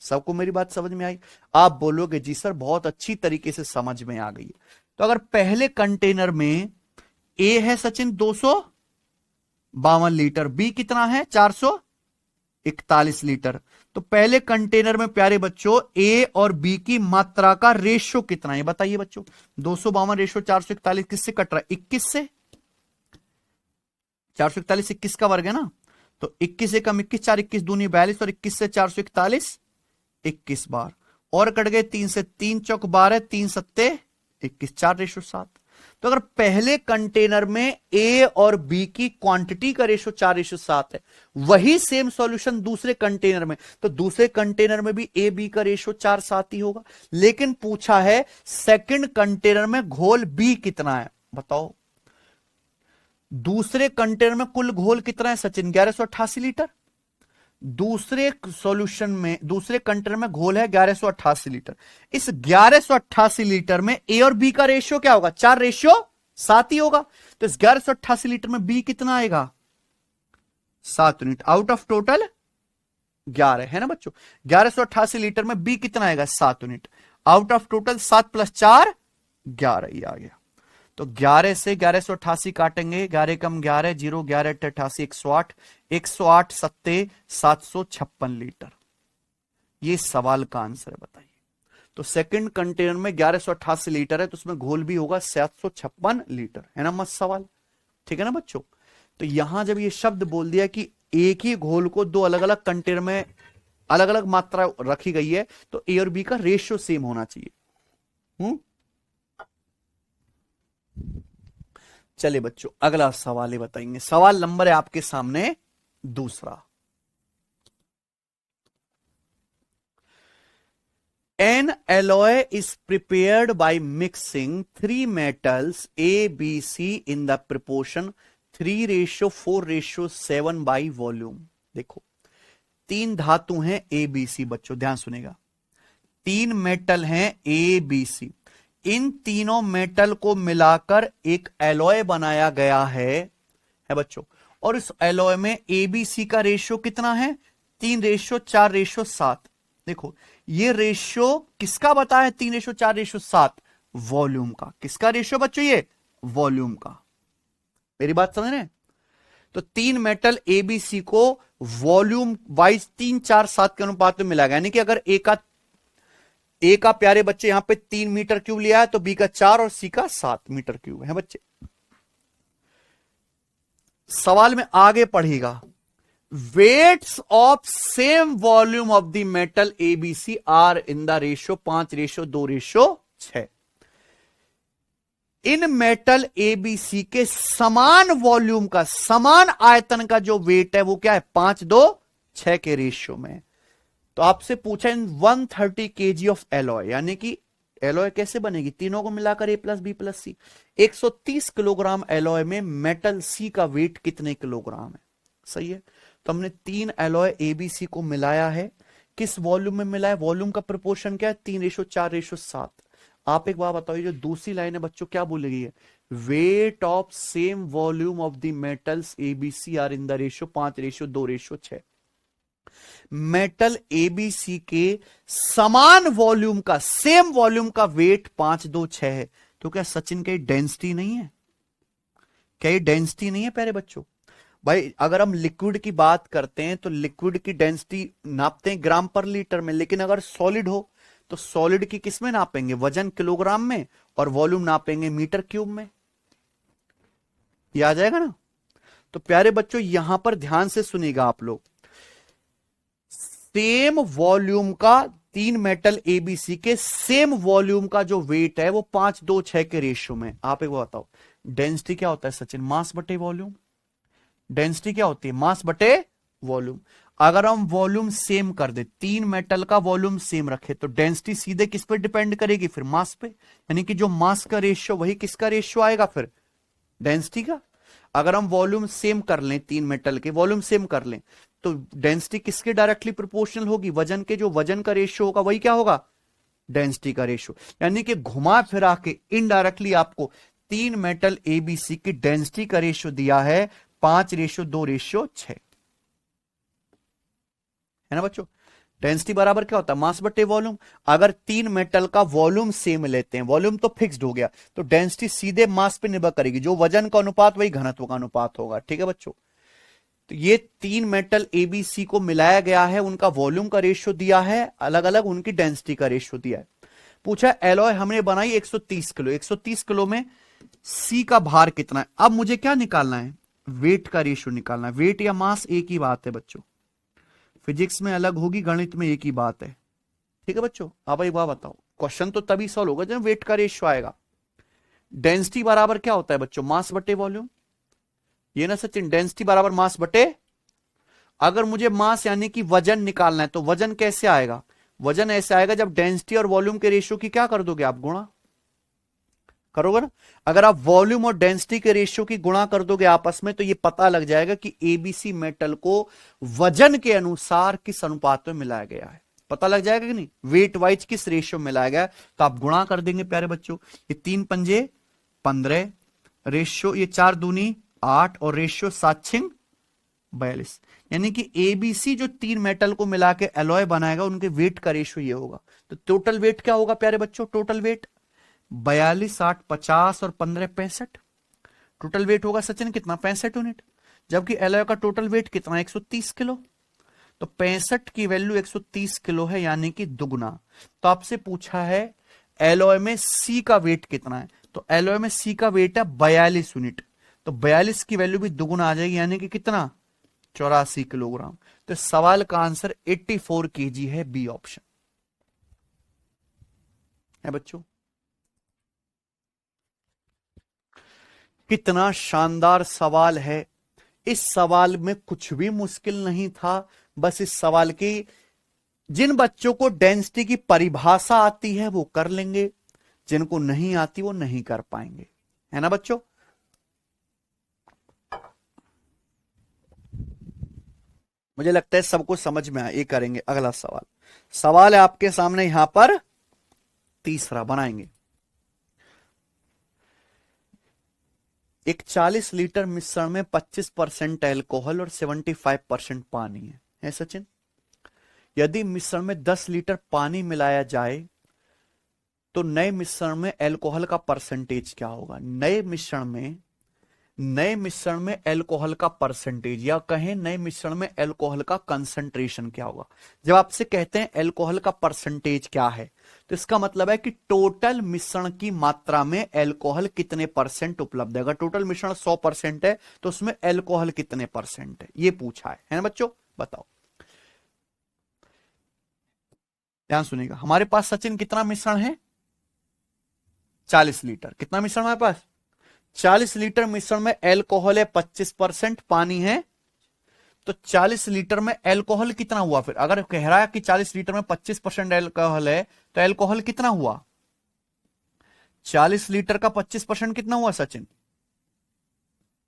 सबको मेरी बात समझ में आई? आप बोलोगे जी सर बहुत अच्छी तरीके से समझ में आ गई। तो अगर पहले कंटेनर में ए है सचिन 252 लीटर, बी कितना है? 441 लीटर। तो पहले कंटेनर में प्यारे बच्चों ए और बी की मात्रा का रेशियो कितना है बताइए बच्चों? 252 रेशियो 441 किससे कट रहा है? 21 से। 441 21 का वर्ग है ना, तो 21 एकम 21, 4 21 दूनी 42 और 21 से 441 21 बार और कट गए 3 से, 3 चौक 12, 3 सत्ते 21, 4:7। तो अगर पहले कंटेनर में ए और बी की क्वांटिटी का रेशियो 4:7 है, वही सेम सॉल्यूशन दूसरे कंटेनर में, तो दूसरे कंटेनर में भी ए बी का रेशियो 4:7 ही होगा। लेकिन पूछा है सेकंड कंटेनर में घोल बी कितना है बताओ? दूसरे कंटेनर में कुल घोल कितना है सचिन? 1188 लीटर। दूसरे सॉल्यूशन में, दूसरे कंटेनर में घोल है 1188 लीटर। इस 1188 लीटर में ए और बी का रेशियो क्या होगा? 4:7 ही होगा। तो इस 1188 लीटर में बी कितना आएगा? 7 यूनिट आउट ऑफ टोटल 11 है ना बच्चों? 1188 लीटर में बी कितना आएगा? 7 यूनिट आउट ऑफ टोटल 7 + 4 11 ही आ गया। तो 11 से 1188 काटेंगे, 11 कम 11 0, 11 88 108, 108 सत्ते 756 लीटर। ये सवाल का आंसर है बताइए। तो सेकंड कंटेनर में 1188 लीटर है, तो उसमें घोल भी होगा 756 लीटर, है ना मस्त सवाल? ठीक है ना बच्चों? तो यहां जब ये शब्द बोल दिया कि एक ही घोल को दो अलग अलग कंटेनर में अलग अलग मात्रा रखी गई है, तो ए और बी का रेशियो सेम होना चाहिए। चले बच्चों अगला सवाल ही बताएंगे। सवाल नंबर है आपके सामने दूसरा। An alloy is prepared by mixing three metals A, B, C in the proportion 3:4:7 by volume। देखो तीन धातु हैं A, B, C, बच्चों ध्यान सुनेगा। तीन मेटल हैं A, B, C। इन तीनों मेटल को मिलाकर एक एलॉय बनाया गया है बच्चों। और इस एलॉय में ए बी सी का रेशियो कितना है? 3:4:7। देखो ये रेशियो किसका बताया? 3:4:7 वॉल्यूम का। किसका रेशियो बच्चों? ये वॉल्यूम का। मेरी बात समझ रहे हैं? तो तीन मेटल ए बी सी को वॉल्यूम वाइज 3:4:7 के अनुपात में मिला गया। यानी कि अगर ए का प्यारे बच्चे यहां पे 3 मीटर क्यूब लिया है, तो बी का 4 और सी का 7 मीटर क्यूब है बच्चे। सवाल में आगे पढ़ेगा, weights of same volume of the metal A B C are in the ratio 5:2:6। इन मेटल ए बी सी के समान वॉल्यूम का, समान आयतन का जो वेट है वो क्या है? 5:2:6 के रेशियो में। तो आपसे पूछा इन 130 kg ऑफ एलॉय, यानी कि एलॉय कैसे बनेगी, तीनों को मिलाकर A+B+C। 130 किलोग्राम एलॉय में मेटल सी का वेट कितने किलोग्राम है? सही है। तो हमने 3 एलॉय ABC को मिलाया है, किस वॉल्यूम में मिला है, वॉल्यूम का प्रोपोर्शन क्या है, 3:4:7। आप एक बात बताओ, जो दूसरी लाइन है बच्चों क्या बोली है, weight of same volume of the metals ABC are in the ratio 5:2:6। Metal ABC के समान वॉल्यूम का, सेम वॉल्यूम का वेट 5:2:6 है। तो क्या सचिन का डेंसिटी नहीं है? क्या ये डेंसिटी नहीं है प्यारे बच्चों? भाई अगर हम लिक्विड की बात करते हैं तो लिक्विड की डेंसिटी नापते हैं ग्राम पर लीटर में, लेकिन अगर सॉलिड हो तो सॉलिड की किस में नापेंगे, वजन किलोग्राम में, और वॉल्यूम नापेंगे मीटर क्यूब में। ये आ जाएगा ना? तो प्यारे बच्चों यहां पर ध्यान से सुनिएगा आप लोग, सेम वॉल्यूम का 3 मेटल ABC के सेम वॉल्यूम का जो वेट है वो 5:2:6 के रेशियो में। आप एक बात बताओ, डेंसिटी क्या होता है सचिन? मास बटे वॉल्यूम। डेंसिटी क्या होती है? मास बटे वॉल्यूम। अगर हम वॉल्यूम सेम कर दे, 3 मेटल का वॉल्यूम सेम रखे, तो डेंसिटी सीधे किस पे डिपेंड करेगी? फिर मास पे। यानी कि जो मास का रेशियो वही किसका रेशियो आएगा फिर? डेंसिटी का। अगर हम वॉल्यूम सेम कर लें, 3 मेटल के वॉल्यूम सेम कर लें, तो डेंसिटी किसके डायरेक्टली प्रोपोर्शनल होगी? वजन के। जो वजन का रेशियो होगा वही क्या होगा? डेंसिटी का रेशियो। यानी कि घुमा फिरा के इनडायरेक्टली आपको 3 मेटल ABC की डेंसिटी का रेशियो दिया है 5:2:6, है ना बच्चों? डेंसिटी बराबर क्या होता है? मास बटे वॉल्यूम। अगर 3 मेटल का वॉल्यूम सेम लेते हैं, वॉल्यूम तो फिक्स्ड हो गया, तो डेंसिटी सीधे मास पे निर्भर करेगी। जो वजन का अनुपात वही घनत्व का अनुपात होगा। ठीक है बच्चों? तो ये 3 मेटल ABC को मिलाया गया है, उनका वॉल्यूम का रेशियो दिया है, अलग अलग उनकी डेंसिटी का रेशियो दिया है। पूछा एलॉय हमने बनाई 130 किलो, 130 किलो में C का भार कितना है? अब मुझे क्या निकालना है? वेट का रेशियो निकालना है। वेट या मास एक ही बात है बच्चों, फिजिक्स में अलग होगी, गणित में एक ही बात है। ठीक है बच्चों? आप एक बात बताओ, क्वेश्चन तो तभी सॉल्व होगा जब वेट का रेशियो आएगा। डेंसिटी बराबर क्या होता है बच्चों? मास बटे वॉल्यूम। ये ना सचिन, डेंसिटी बराबर मास बटे, अगर मुझे मास यानी कि वजन निकालना है तो वजन कैसे आएगा? वजन ऐसे आएगा जब डेंसिटी और वॉल्यूम के रेशियो की क्या कर दोगे आप? गुणा करोगे ना। अगर आप वॉल्यूम और डेंसिटी के रेशियो की गुणा कर दोगे आपस में, तो ये पता लग जाएगा कि ABC मेटल को वजन के अनुसार किस अनुपात में मिलाया गया है। पता लग जाएगा कि नहीं? वेट वाइज किस रेशियो में मिलाया गया है, तो आप गुणा कर देंगे प्यारे बच्चों। ये 3 पंजे 15, रेशियो ये 4 दूनी 8, और रेशियो 7×6 42। यानी कि ABC जो 3 मेटल को मिला के एलॉय बनाएगा, उनके वेट का रेशियो ये होगा। तो टोटल वेट क्या होगा प्यारे बच्चों? टोटल वेट 42, 8, 50 और 15 65। टोटल वेट होगा सचिन कितना? 65 यूनिट। जबकि एलॉय का टोटल वेट कितना? 130 किलो। तो 65 की वैल्यू 130 किलो है, यानी कि दुगना। तो आपसे पूछा है एलॉय में C का वेट कितना है, तो एलॉय में C का वेट है 42 यूनिट। तो 42 की वैल्यू भी दुगुना आ जाएगी, यानी कि कितना? 84 किलोग्राम। तो सवाल का आंसर 84 kg है, बी ऑप्शन है बच्चों। कितना शानदार सवाल है। इस सवाल में कुछ भी मुश्किल नहीं था। बस इस सवाल की, जिन बच्चों को डेंसिटी की परिभाषा आती है वो कर लेंगे, जिनको नहीं आती वो नहीं कर पाएंगे, है ना बच्चों? मुझे लगता है सबको समझ में आया। ये करेंगे अगला सवाल। सवाल है आपके सामने यहां पर, तीसरा बनाएंगे। एक 40 लीटर मिश्रण में 25% एल्कोहल और 75% पानी है सचिन? यदि मिश्रण में 10 लीटर पानी मिलाया जाए तो नए मिश्रण में एल्कोहल का परसेंटेज क्या होगा? नए मिश्रण में एल्कोहल का परसेंटेज, या कहें नए मिश्रण में एल्कोहल का कंसंट्रेशन क्या होगा? जब आपसे कहते हैं एल्कोहल का परसेंटेज क्या है, तो इसका मतलब है कि टोटल मिश्रण की मात्रा में एल्कोहल कितने परसेंट उपलब्ध है। अगर टोटल मिश्रण 100% है तो उसमें एल्कोहल कितने परसेंट है, ये पूछा है ना बच्चों? बताओ, ध्यान सुनिएगा। हमारे पास सचिन कितना मिश्रण है? 40 लीटर। कितना मिश्रण हमारे पास? 40 लीटर मिश्रण में एल्कोहल है 25%, पानी है, तो 40 लीटर में एल्कोहल कितना हुआ? फिर अगर कह रहा है कि 40 लीटर में 25% एल्कोहल है, तो एल्कोहल कितना हुआ? 40 लीटर का 25% कितना हुआ सचिन?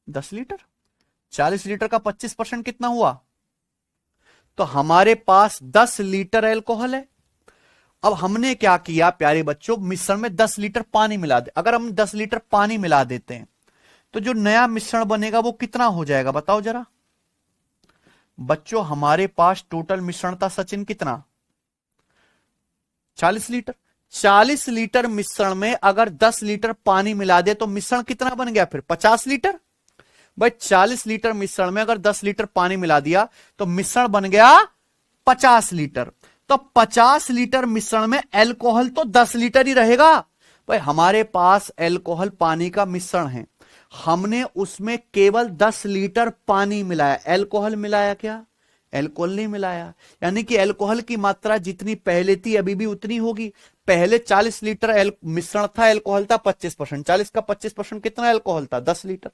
10 लीटर। 40 लीटर का 25% कितना हुआ? तो हमारे पास 10 लीटर एल्कोहल है। अब हमने क्या किया प्यारे बच्चों, मिश्रण में 10 लीटर पानी मिला दे। अगर हम 10 लीटर पानी मिला देते हैं तो जो नया मिश्रण बनेगा वो कितना हो जाएगा बताओ जरा। बच्चों हमारे पास टोटल मिश्रण था सचिन कितना? 40 लीटर। 40 लीटर मिश्रण में अगर 10 लीटर पानी मिला दे तो मिश्रण कितना बन गया फिर? 50 लीटर। भाई 40 लीटर मिश्रण में अगर 10 लीटर पानी मिला दिया तो मिश्रण बन गया 50 लीटर। तो 50 लीटर मिश्रण में एल्कोहल तो 10 लीटर ही रहेगा। भाई हमारे पास एल्कोहल पानी का मिश्रण है, हमने उसमें केवल 10 लीटर पानी मिलाया, एल्कोहल मिलाया क्या? एल्कोहल नहीं मिलाया। यानी कि एल्कोहल की मात्रा जितनी पहले थी अभी भी उतनी होगी। पहले 40 लीटर मिश्रण था, एल्कोहल था 25%। 40 का 25% कितना एल्कोहल था? 10 लीटर।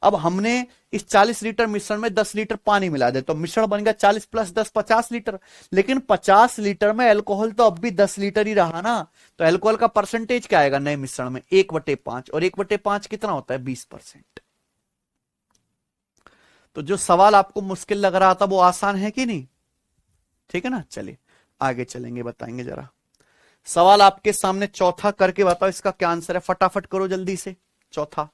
अब हमने इस 40 लीटर मिश्रण में 10 लीटर पानी मिला दे तो मिश्रण बन गया 40 + 10 50 लीटर। लेकिन 50 लीटर में एल्कोहल तो अब भी 10 लीटर ही रहा ना। तो एल्कोहल का परसेंटेज क्या आएगा नए मिश्रण में? 1/5। और 1/5 कितना होता है? 20%। तो जो सवाल आपको मुश्किल लग रहा था वो आसान है कि नहीं? ठीक है ना, चलिए आगे चलेंगे, बताएंगे जरा। सवाल आपके सामने चौथा करके बताओ इसका क्या आंसर है, फटाफट करो जल्दी से। चौथा।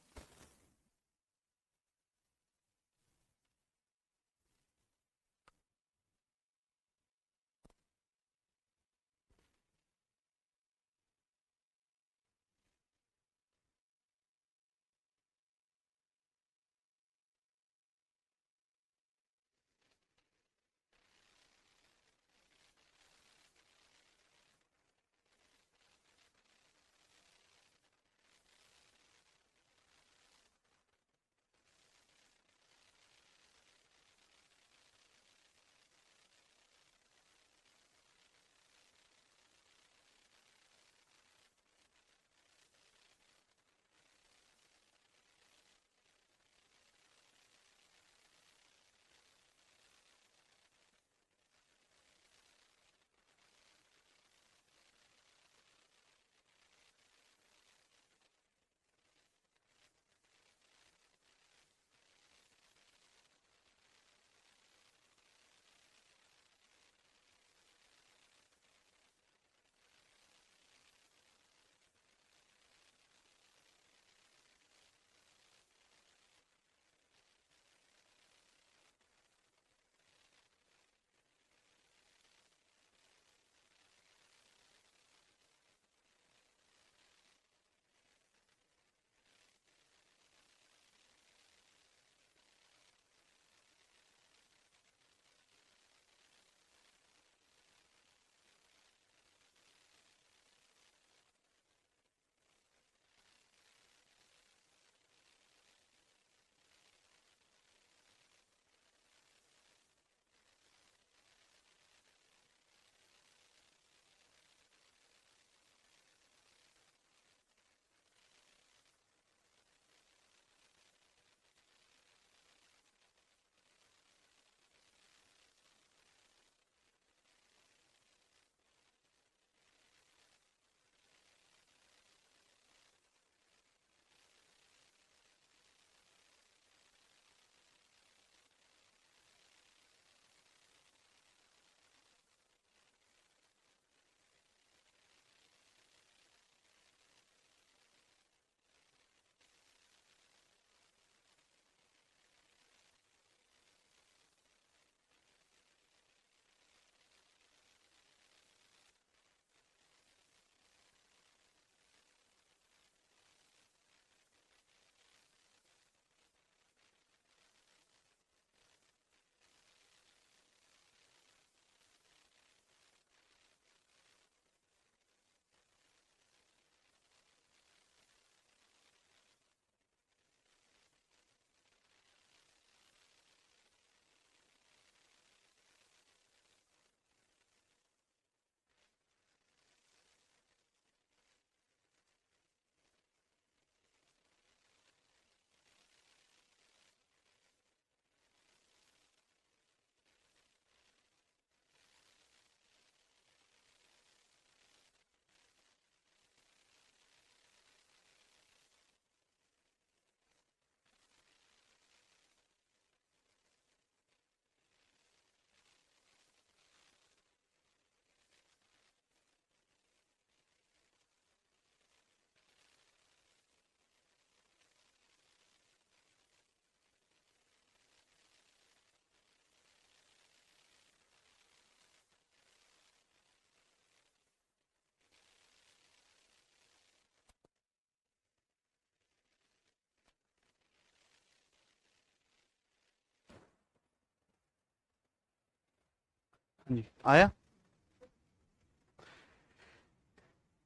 जी आया।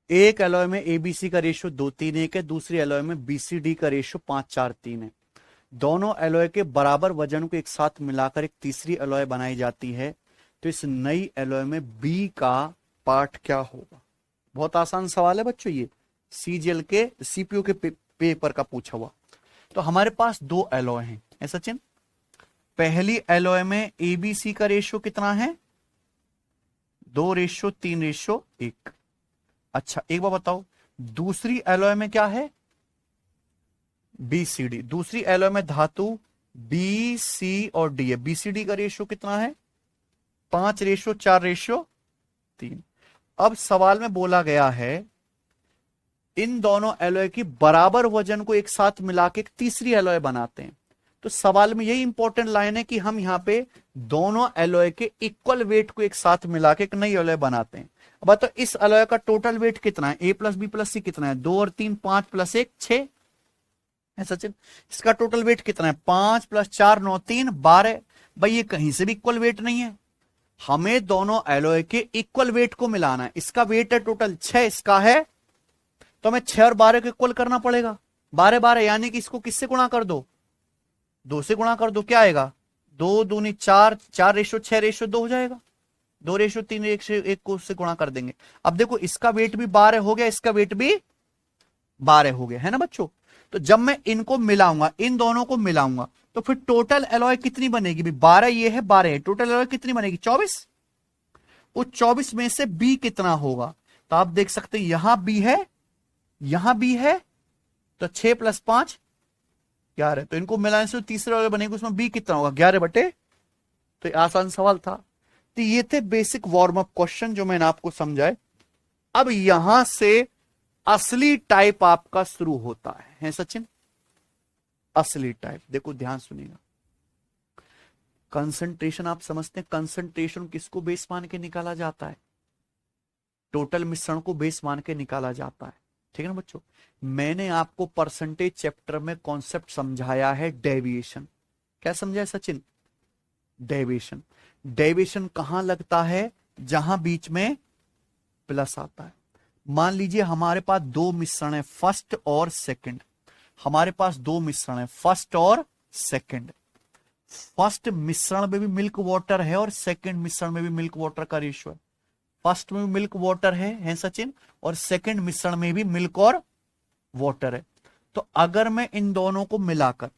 एक एलॉय में एबीसी का रेशियो 2:3:1 है, दूसरी एलॉय में बीसीडी का रेशियो 5:4:3 है। दोनों एलॉय के बराबर वजन को एक साथ मिलाकर एक तीसरी एलॉय बनाई जाती है, तो इस नई एलॉय में बी का पार्ट क्या होगा? बहुत आसान सवाल है बच्चों, ये सीजीएल के सीपीयू के पेपर का पूछा हुआ। तो हमारे पास दो एलॉय हैं, है सचिन। पहली एलॉय में एबीसी का रेशियो कितना है? 2:3:1। अच्छा एक बार बताओ, दूसरी एलॉय में क्या है? बीसीडी। दूसरी एलॉय में धातु बी सी और डी है। बीसीडी का रेशियो कितना है? 5:4:3। अब सवाल में बोला गया है इन दोनों एलॉय की बराबर वजन को एक साथ मिला के एक तीसरी एलॉय बनाते हैं। तो सवाल में यही इंपॉर्टेंट लाइन है कि हम यहां पे दोनों एलॉय के इक्वल वेट को एक साथ मिला के एक नई एलॉय बनाते हैं। अब बताओ इस एलॉय का टोटल वेट कितना है? ए प्लस बी प्लस सी कितना है? 2 और 3 5 प्लस 1 6 है सचिन। इसका टोटल वेट कितना है? 5 + 4 9 3 12। भाई ये कहीं से भी इक्वल वेट नहीं है, हमें दोनों एलॉय के इक्वल वेट को मिलाना है। इसका वेट है टोटल 6, इसका है, तो हमें 6 और 12 को इक्वल करना पड़ेगा। 12 12 यानी कि इसको किससे गुणा कर दो? 2 से गुणा कर दो। क्या आएगा? 2 दूनी 4, 4:6:2 हो जाएगा। 2:3:1 को उससे गुणा कर देंगे। अब देखो इसका वेट भी 12 हो गया, इसका वेट भी 12 हो गया, है ना बच्चों। तो जब मैं इनको मिलाऊंगा, इन दोनों को मिलाऊंगा, तो फिर टोटल एलॉय कितनी बनेगी? 12 ये है, 12 है, टोटल एलॉय कितनी बनेगी? 24। उस 24 में से बी कितना होगा? तो आप देख सकते हैं यहां बी है, यहां बी है, तो 6 + 5 11। तो इनको मिलाने से तीसरे एलॉय बनेगी, उसमें बी कितना होगा? 11/। तो ये आसान सवाल था। तो ये थे बेसिक वार्म अप क्वेश्चन जो मैंने आपको समझाए। अब यहां से असली टाइप आपका शुरू होता है सचिन। असली टाइप देखो, ध्यान सुनिएगा। कंसंट्रेशन आप समझते हैं, कंसंट्रेशन किसको बेस मान के निकाला जाता है? टोटल मिश्रण को बेस मान के निकाला जाता है, ठीक है ना बच्चों। मैंने आपको परसेंटेज चैप्टर में कॉन्सेप्ट समझाया है डेविएशन। क्या समझाया सचिन? डेविएशन। डेविएशन कहां लगता है? जहां बीच में प्लस आता है। मान लीजिए हमारे पास दो मिश्रण है, फर्स्ट और सेकंड। हमारे पास दो मिश्रण है, फर्स्ट और सेकंड। फर्स्ट मिश्रण में भी मिल्क वाटर है और सेकंड मिश्रण में भी मिल्क वाटर का रेशियो है। फर्स्ट में भी मिल्क वाटर है सचिन, और सेकंड मिश्रण में भी मिल्क और वाटर है। तो अगर मैं इन दोनों को मिलाकर,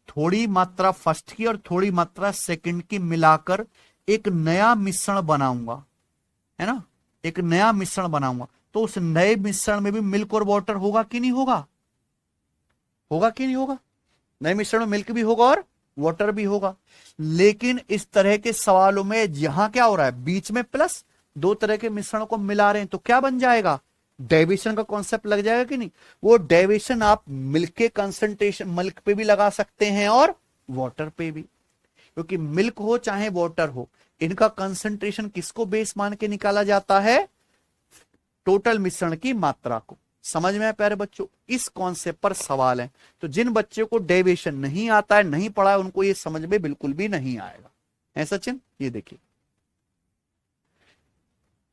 थोड़ी मात्रा फर्स्ट की और थोड़ी मात्रा सेकंड की मिलाकर एक नया मिश्रण बनाऊंगा, है ना, एक नया मिश्रण बनाऊंगा, तो उस नए मिश्रण में भी मिल्क और वाटर होगा कि नहीं होगा? होगा कि नहीं होगा? नए मिश्रण में मिल्क भी होगा और वाटर भी होगा। लेकिन इस तरह के सवालों में यहां क्या हो रहा है? बीच में प्लस, दो तरह के मिश्रणों को मिला रहे हैं, तो क्या बन जाएगा? डेविएशन का कॉन्सेप्ट लग जाएगा कि नहीं? वो डेविएशन आप मिल्क के कंसंट्रेशन, मिल्क पे भी लगा सकते हैं और वाटर पे भी, क्योंकि मिल्क हो चाहे वाटर हो, इनका कंसंट्रेशन किसको बेस मान के निकाला जाता है? टोटल मिश्रण की मात्रा को। समझ में आया प्यारे बच्चों? इस कॉन्सेप्ट पर सवाल है। तो जिन बच्चों को डेविएशन नहीं आता है, नहीं पढ़ा है, उनको ये समझ में बिल्कुल भी नहीं आएगा, है सचिन। ये देखिए,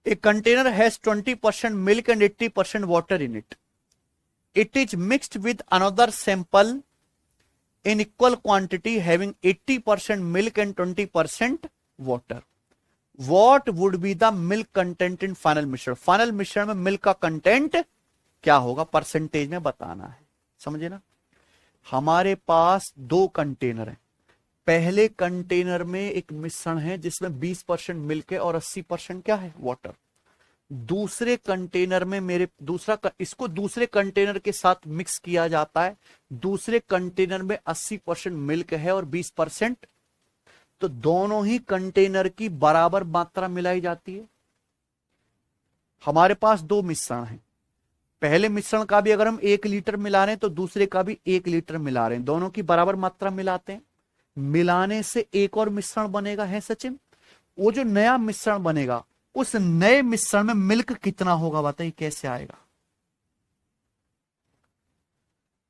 A container has 20% milk and 80% water in it. It is mixed with another sample in equal quantity having 80% milk and 20% water. What would be the milk content in final मिश्रण? फाइनल मिश्रण में मिल्क का content क्या होगा? Percentage में बताना है, समझे ना। हमारे पास दो कंटेनर हैं। पहले कंटेनर में एक मिश्रण है जिसमें 20% मिल्क है और 80% क्या है? वाटर। दूसरे कंटेनर में इसको दूसरे कंटेनर के साथ मिक्स किया जाता है। दूसरे कंटेनर में 80% मिल्क है और 20%, तो दोनों ही कंटेनर की बराबर मात्रा मिलाई जाती है। हमारे पास दो मिश्रण हैं। पहले मिश्रण का भी अगर हम 1 लीटर मिला रहे हैं तो दूसरे का भी 1 लीटर मिला रहे हैं, दोनों की बराबर मात्रा मिलाते हैं। मिलाने से एक और मिश्रण बनेगा, है सचिन। वो जो नया मिश्रण बनेगा, उस नए मिश्रण में मिल्क कितना होगा? बताइए कैसे आएगा?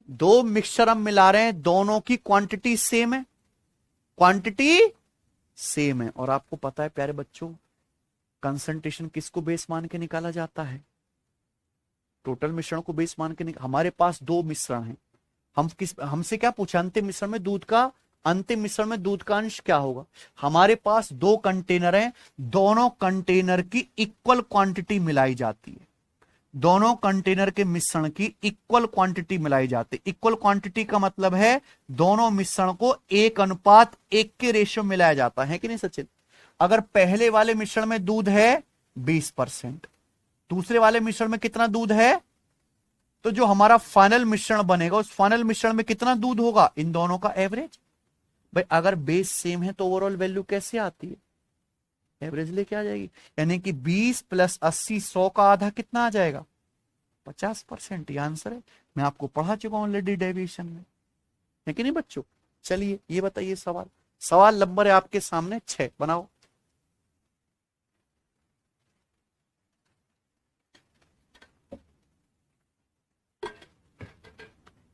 दो मिक्सचर हम मिला रहे हैं, दोनों की क्वांटिटी सेम है, क्वांटिटी सेम है। और आपको पता है प्यारे बच्चों, कंसंट्रेशन किसको बेस मान के निकाला जाता है? टोटल मिश्रण को बेस मान के हमारे पास दो मिश्रण हैं। हमसे क्या पूछा? अंतिम मिश्रण में दूध का, अंतिम मिश्रण में दूध का अंश क्या होगा? हमारे पास दो कंटेनर हैं, दोनों कंटेनर की इक्वल क्वांटिटी मिलाई जाती है। दोनों कंटेनर के मिश्रण की इक्वल क्वांटिटी मिलाई जाती है। इक्वल क्वांटिटी का मतलब है दोनों मिश्रण को 1:1 के रेशियो मिलाया जाता है कि नहीं सचिन? अगर पहले वाले मिश्रण में दूध है 20%, दूसरे वाले मिश्रण में कितना दूध है, तो जो हमारा फाइनल मिश्रण बनेगा उस फाइनल मिश्रण में कितना दूध होगा? इन दोनों का एवरेज। भाई अगर बेस सेम है तो ओवरऑल वैल्यू कैसे आती है? एवरेज लेके आ जाएगी। यानी कि 20 + 80, 100 का आधा कितना आ जाएगा? 50%। ये आंसर है। मैं आपको पढ़ा चुका हूं ऑलरेडी डेविएशन में, है कि नहीं बच्चों? चलिए ये बताइए, सवाल, सवाल नंबर है आपके सामने 6, बनाओ।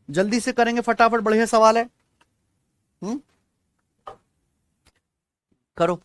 जल्दी से करेंगे, फटाफट, बढ़िया सवाल है। करो।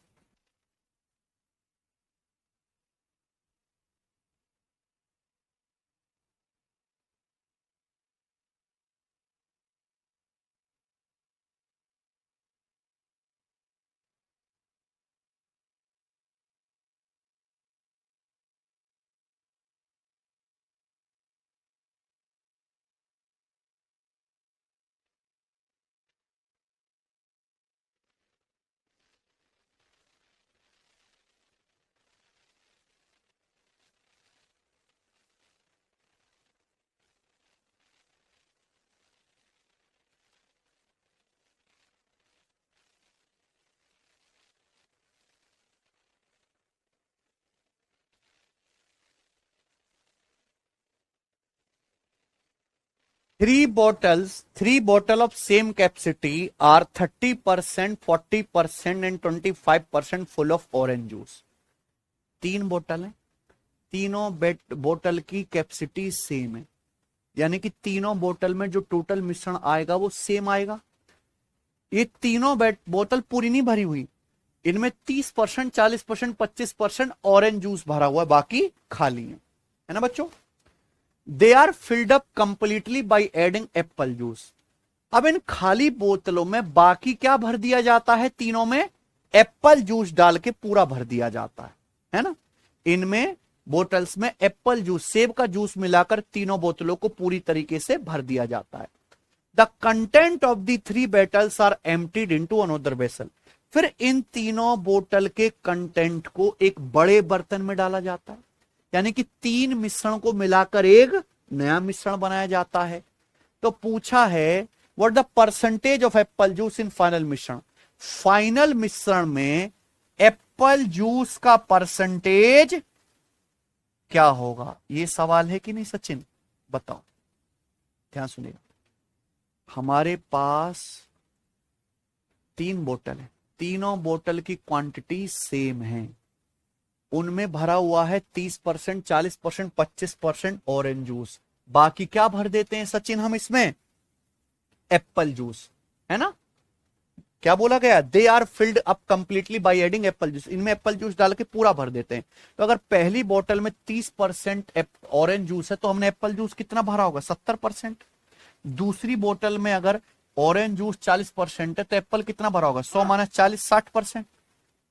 Three bottle of same capacity are 30%, 40% and 25% full of orange juice. तीन बोतल है, तीनों बोतल की कैपेसिटी सेम है, यानी कि तीनों बोतल में जो टोटल मिश्रण आएगा वो सेम आएगा। ये तीनों बोतल पूरी नहीं भरी हुई, इनमें 30%, 40%, 25% ऑरेंज जूस भरा हुआ है, बाकी खाली है ना बच्चों? They are filled up completely by adding apple juice. अब इन खाली बोतलों में बाकी क्या भर दिया जाता है? तीनों में एप्पल जूस डाल के पूरा भर दिया जाता है ना? इनमें बोतल्स में एप्पल जूस, सेब का जूस मिलाकर तीनों बोतलों को पूरी तरीके से भर दिया जाता है। The content of the 3 bottles are emptied into another vessel. फिर इन तीनों बोतल के कंटेंट को एक बड़े बर्तन में डाला जाता है, यानी कि 3 मिश्रण को मिलाकर एक नया मिश्रण बनाया जाता है। तो पूछा है what the percentage of Apple juice in final मिश्रण। फाइनल मिश्रण में एप्पल जूस का परसेंटेज क्या होगा? ये सवाल है कि नहीं सचिन? बताओ, ध्यान सुनिएगा। हमारे पास 3 बोतल है, तीनों बोतल की क्वांटिटी सेम है, उनमें भरा हुआ है 30%, 40%, 25% ऑरेंज जूस। बाकी क्या भर देते हैं सचिन हम इसमें? एप्पल जूस, है ना? क्या बोला गया? They are filled up completely by adding apple juice. इनमें एप्पल जूस डाल के पूरा भर देते हैं। तो अगर पहली बोतल में 30% ऑरेंज जूस है तो हमने एप्पल जूस कितना भरा होगा? 70%। दूसरी बोतल में अगर ऑरेंज जूस 40% है तो एप्पल कितना भरा होगा? 100 - 40, 60%।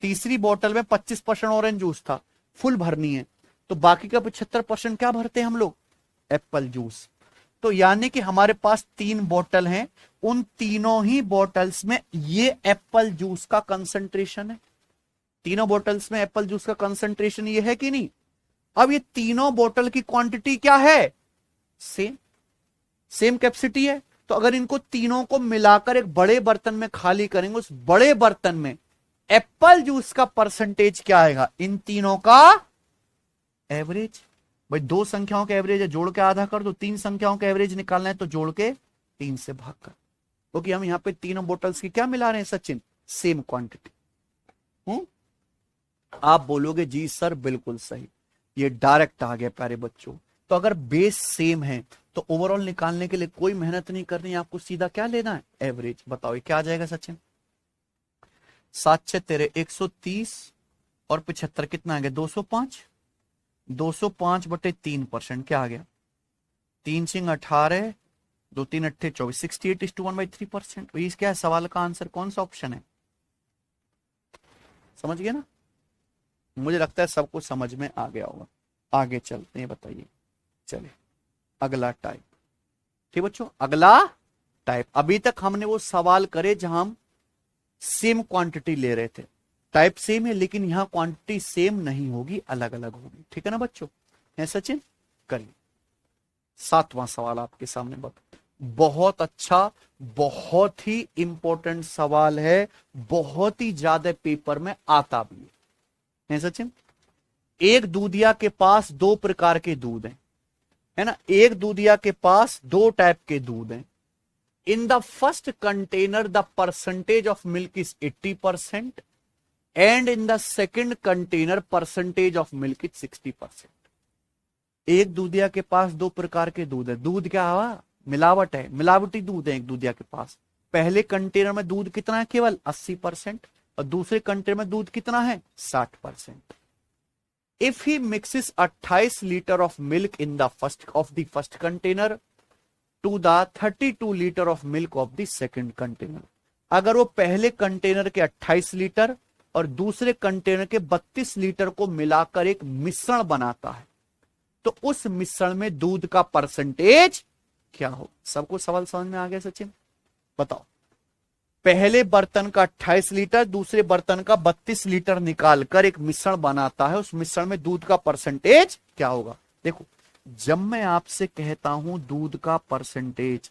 तीसरी बोतल में 25% ऑरेंज जूस था, फुल भरनी है, तो बाकी का 75% क्या भरते हैं हम लोग? Apple juice. तो यानी कि हमारे पास 3 बोतल हैं, उन तीनों ही बोतल्स में ये एप्पल जूस का कंसंट्रेशन है। तीनों बोतल्स में एप्पल जूस का कंसंट्रेशन ये है कि नहीं? अब ये तीनों बोतल की क्वांटिटी क्या है? सेम कैपेसिटी है। तो अगर इनको तीनों को मिलाकर एक बड़े बर्तन में खाली करेंगे, उस बड़े बर्तन में एप्पल जूस का परसेंटेज क्या आएगा? इन तीनों का एवरेज। भाई 2 संख्याओं का एवरेज है, जोड़ के आधा कर दो। 3 संख्याओं का एवरेज निकालना है तो जोड़ के 3 से भाग कर, क्योंकि हम यहां पे तीनों बोतल्स की क्या मिला रहे हैं सचिन? Same quantity. आप बोलोगे जी सर बिल्कुल सही, ये डायरेक्ट आ गया प्यारे बच्चों। तो अगर बेस सेम है तो ओवरऑल निकालने के लिए कोई मेहनत नहीं करनी, आपको सीधा क्या लेना है? एवरेज। बताओ ये क्या आ जाएगा सचिन? 7 6 तेरे 130 और 75 कितना आ गया 205। 205 बटे 3% क्या आ गया 3 सिंह 18 2 3 अट्ठे 24 68:1/3%। ये क्या है सवाल का आंसर कौन सा ऑप्शन है समझ गए ना। मुझे लगता है सबको समझ में आ गया होगा। आगे चलते हैं बताइए। चलिए अगला टाइप। ठीक बच्चों अगला टाइप। अभी तक हमने वो सवाल करे जहां हम सेम क्वांटिटी ले रहे थे। टाइप सेम है लेकिन यहां क्वांटिटी सेम नहीं होगी अलग अलग होगी। ठीक है ना बच्चों। है सचिन करिए 7वां सवाल आपके सामने बहुत अच्छा बहुत ही इंपॉर्टेंट सवाल है। बहुत ही ज्यादा पेपर में आता भी है सचिन। एक दूधिया के पास 2 प्रकार के दूध हैं है ना। एक दूधिया के पास 2 टाइप के दूध हैं। इन the first container the percentage of milk is 80% and in the second container percentage of milk is 60%। एक दूधिया के पास 2 प्रकार के दूध है। दूध क्या हुआ मिलावट है मिलावटी दूध है एक दूधिया के पास। पहले कंटेनर में दूध कितना है केवल 80% और दूसरे कंटेनर में दूध कितना है 60%। If he mixes 28 litre of milk in the first container to the 32 litre of milk of the second container. अगर वो पहले कंटेनर के 28 लीटर और दूसरे कंटेनर के 32 लीटर को मिलाकर एक मिश्रण बनाता है तो उस मिश्रण में दूध का परसेंटेज क्या हो। सबको सवाल समझ में आ गया सचिन बताओ। पहले बर्तन का 28 लीटर दूसरे बर्तन का 32 लीटर निकालकर एक मिश्रण बनाता है उस मिश्रण में दूध का परसेंटेज क्या होगा। देखो जब मैं आपसे कहता हूं दूध का परसेंटेज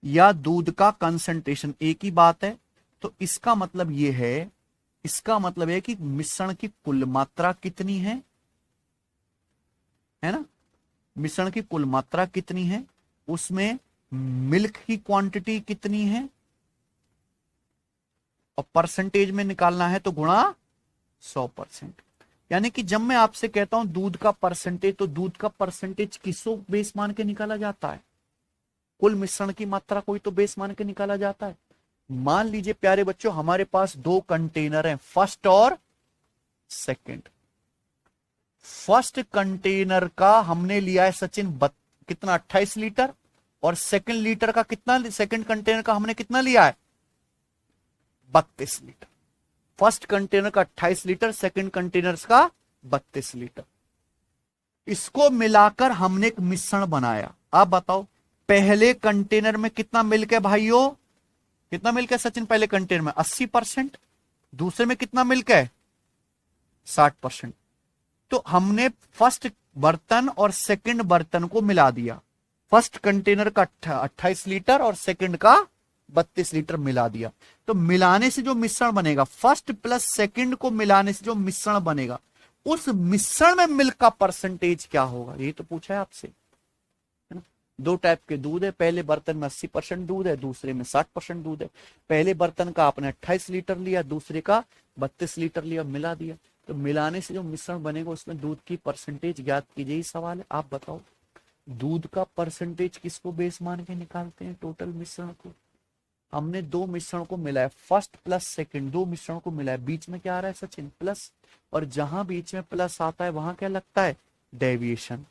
या दूध का कंसंट्रेशन एक ही बात है तो इसका मतलब यह है कि मिश्रण की कुल मात्रा कितनी है ना। मिश्रण की कुल मात्रा कितनी है उसमें मिल्क की क्वांटिटी कितनी है और परसेंटेज में निकालना है तो गुणा 100%। यानी कि जब मैं आपसे कहता हूं दूध का परसेंटेज तो दूध का परसेंटेज किसको बेस मान के निकाला जाता है। कुल मिश्रण की मात्रा कोई तो बेस मान के निकाला जाता है। मान लीजिए प्यारे बच्चों हमारे पास 2 कंटेनर हैं फर्स्ट और सेकंड। फर्स्ट कंटेनर का हमने लिया है सचिन कितना 28 लीटर और सेकंड लीटर का कितना सेकंड कंटेनर का हमने कितना लिया है 32 लीटर। फर्स्ट कंटेनर का 28 लीटर सेकंड कंटेनर का 32 लीटर। इसको मिलाकर हमने एक मिश्रण बनाया। आप बताओ पहले कंटेनर में कितना मिल्क है भाइयों कितना मिल्क है सचिन पहले कंटेनर में 80%। दूसरे में कितना मिल्क है 60%। तो हमने फर्स्ट बर्तन और सेकंड बर्तन को मिला दिया। फर्स्ट कंटेनर का 28 लीटर और सेकंड का 32 लीटर मिला दिया। तो मिलाने से जो मिश्रण बनेगा फर्स्ट प्लस सेकंड को मिलाने से जो मिश्रण बनेगा उस मिश्रण में मिल्क का परसेंटेज क्या होगा ये तो पूछा है आपसे है ना। 2 टाइप के दूध है। पहले बर्तन में 80% दूध है दूसरे में 60% दूध है। पहले बर्तन का आपने 28 लीटर लिया दूसरे का 32 लीटर लिया मिला दिया तो मिलाने से जो मिश्रण बनेगा उसमें दूध की परसेंटेज ज्ञात कीजिए। सवाल है आप बताओ दूध का परसेंटेज किसको बेस मान के निकालते हैं टोटल मिश्रण को। हमने 2 मिश्रण को मिलाया फर्स्ट प्लस सेकंड 2 मिश्रण को मिलाया बीच में क्या आ रहा है सचिन प्लस और जहां बीच में प्लस आता है वहां क्या लगता है डेविएशन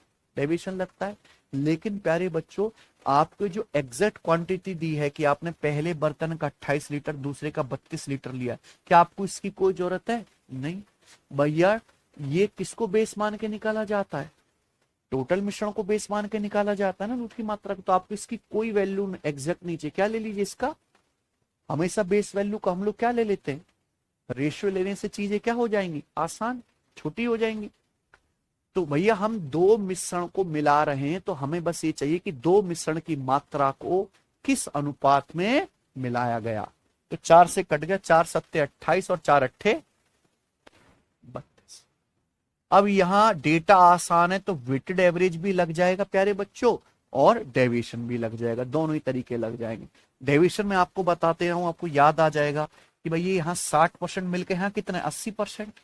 लगता है। लेकिन प्यारे बच्चों आपको जो एग्जैक्ट क्वांटिटी दी है कि आपने पहले बर्तन का 28 लीटर दूसरे का 32 लीटर लिया क्या आपको इसकी कोई जरूरत है नहीं भैया। ये किसको बेस मान के निकाला जाता है टोटल मिश्रण को बेस मान के निकाला जाता है ना दूध की मात्रा को। तो आपको इसकी कोई वैल्यू एग्जैक्ट नीचे क्या ले लीजिए इसका हमेशा बेस वैल्यू को हम लोग क्या ले लेते हैं रेशियो लेने से चीजें क्या हो जाएंगी आसान छोटी हो जाएंगी। तो भैया हम 2 मिश्रण को मिला रहे हैं तो हमें बस ये चाहिए कि 2 मिश्रण की मात्रा को किस अनुपात में मिलाया गया। तो 4 से कट गया 4 सत्ते 28 और 4 अट्ठे 32। अब यहां डेटा आसान है तो वेटेड एवरेज भी लग जाएगा प्यारे बच्चों और डेविएशन भी लग जाएगा। दोनों ही तरीके लग जाएंगे। डेविएशन में आपको बताते रहूं आपको याद आ जाएगा कि भाई यहाँ 60% मिलके यहाँ कितना 80%।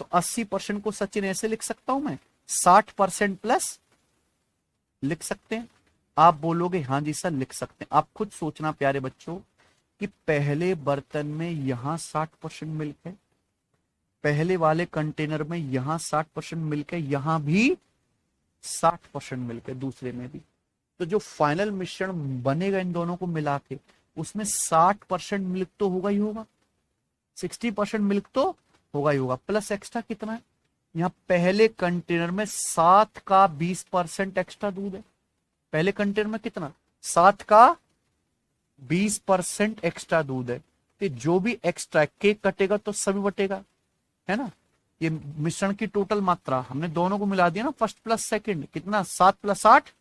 तो 80% को सचिन ऐसे लिख सकता हूं मैं 60% प्लस लिख सकते हैं। आप बोलोगे हाँ जी सर लिख सकते हैं। आप खुद सोचना प्यारे बच्चों कि पहले बर्तन में यहां 60% मिल्क है, पहले वाले कंटेनर में यहां 60% मिल्क है, यहां भी 60% मिल्क है, दूसरे में भी। तो जो फाइनल मिश्रण बनेगा इन दोनों को मिला के, उसमें 60% मिल्क तो होगा ही होगा, 60% मिल्क तो होगा ही होगा, प्लस एक्स्ट्रा कितना है, यहाँ पहले कंटेनर में 7 का 20% एक्स्ट्रा दूध है। पहले कंटेनर में कितना, 7 का 20% एक्स्ट्रा दूध है। तो जो भी एक्स्ट्रा केक कटेगा तो सभी बटेगा, है ना। ये मिश्रण की टोटल मात्रा हमने दोनों को मिला दिया ना, फर्स्ट प्लस सेकंड, कितना 7 + 8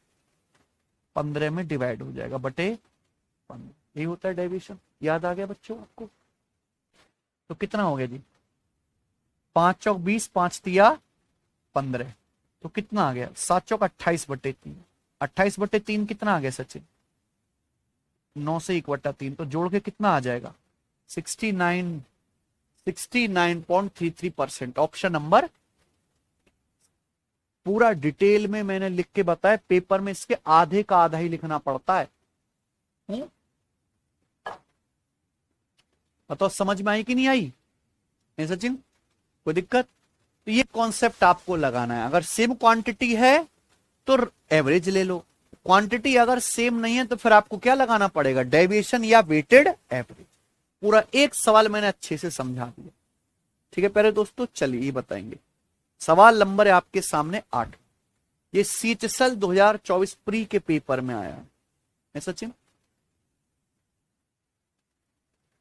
15 में डिवाइड हो जाएगा, बटे 15। यही होता है डेविएशन। याद आ गया बच्चों आपको। तो कितना हो गया जी, 5 चौक 20, 5 तिया 15, तो कितना आ गया, 7 चौक 28/3। 28/3 कितना आ गया सचिन, 9 से 1/3, तो जोड़ के कितना आ जाएगा 69.33%। ऑप्शन नंबर, पूरा डिटेल में मैंने लिख के बताया, पेपर में इसके आधे का आधा ही लिखना पड़ता है। बताओ समझ में आई कि नहीं आई सचिन, कोई दिक्कत। तो ये कॉन्सेप्ट आपको लगाना है। अगर सेम क्वांटिटी है तो एवरेज ले लो, क्वांटिटी अगर सेम नहीं है तो फिर आपको क्या लगाना पड़ेगा, डेविएशन या वेटेड एवरेज। पूरा एक सवाल मैंने अच्छे से समझा दिया, ठीक है प्यारे दोस्तों। चलिए ये बताएंगे, सवाल नंबर है आपके सामने 8। ये सीएचएसएल 2024 प्री के पेपर में आया है Sachin.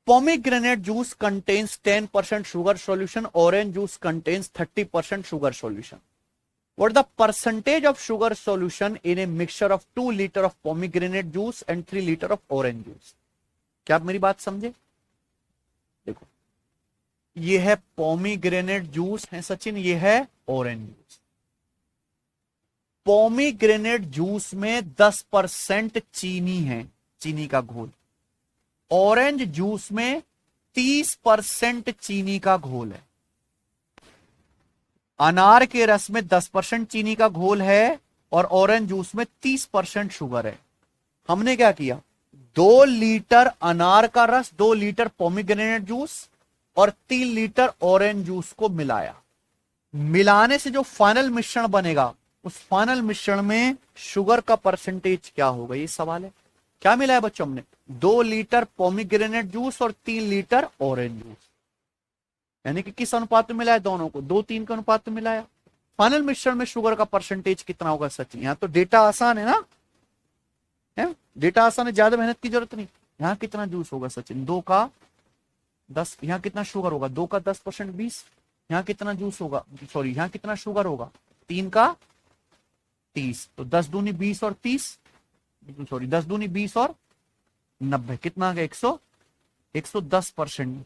Pomegranate juice contains 10% sugar solution, orange juice contains 30% sugar solution. What the percentage of sugar solution in a mixture of 2 liter of pomegranate juice and 3 liter of orange juice? क्या आप मेरी बात समझे। देखो ये है पोमीग्रेनेट जूस है सचिन, ये है ऑरेंज जूस। पोमीग्रेनेट जूस में 10% चीनी है, चीनी का घोल। ऑरेंज जूस में 30% चीनी का घोल है। अनार के रस में 10% चीनी का घोल है और ऑरेंज जूस में 30% शुगर है। हमने क्या किया, 2 लीटर अनार का रस, 2 लीटर पोमीग्रेनेट जूस और 3 लीटर ऑरेंज जूस को मिलाया। मिलाने से जो फाइनल मिश्रण बनेगा, उस फाइनल मिश्रण में शुगर का परसेंटेज क्या होगा, ये सवाल है। क्या मिलाया बच्चों हमने, 2 लीटर पोमीग्रेनेट जूस और 3 लीटर ऑरेंज जूस, यानी कि किस अनुपात में मिलाया, दोनों को 2:3 के अनुपात में मिलाया। फाइनल मिश्रण में शुगर का परसेंटेज कितना होगा सचिन। यहां तो डेटा आसान है ना, है डेटा आसान है, ज्यादा मेहनत की जरूरत नहीं। यहां कितना जूस होगा सचिन, 2 का 10, यहां कितना शुगर होगा, 2 का 10% 20, यहां कितना जूस होगा, सॉरी यहां कितना शुगर होगा, 3 का 30, तो 10 दूनी 20 और 30, सॉरी 10 दूनी 20 और 90, कितना आ गया 110%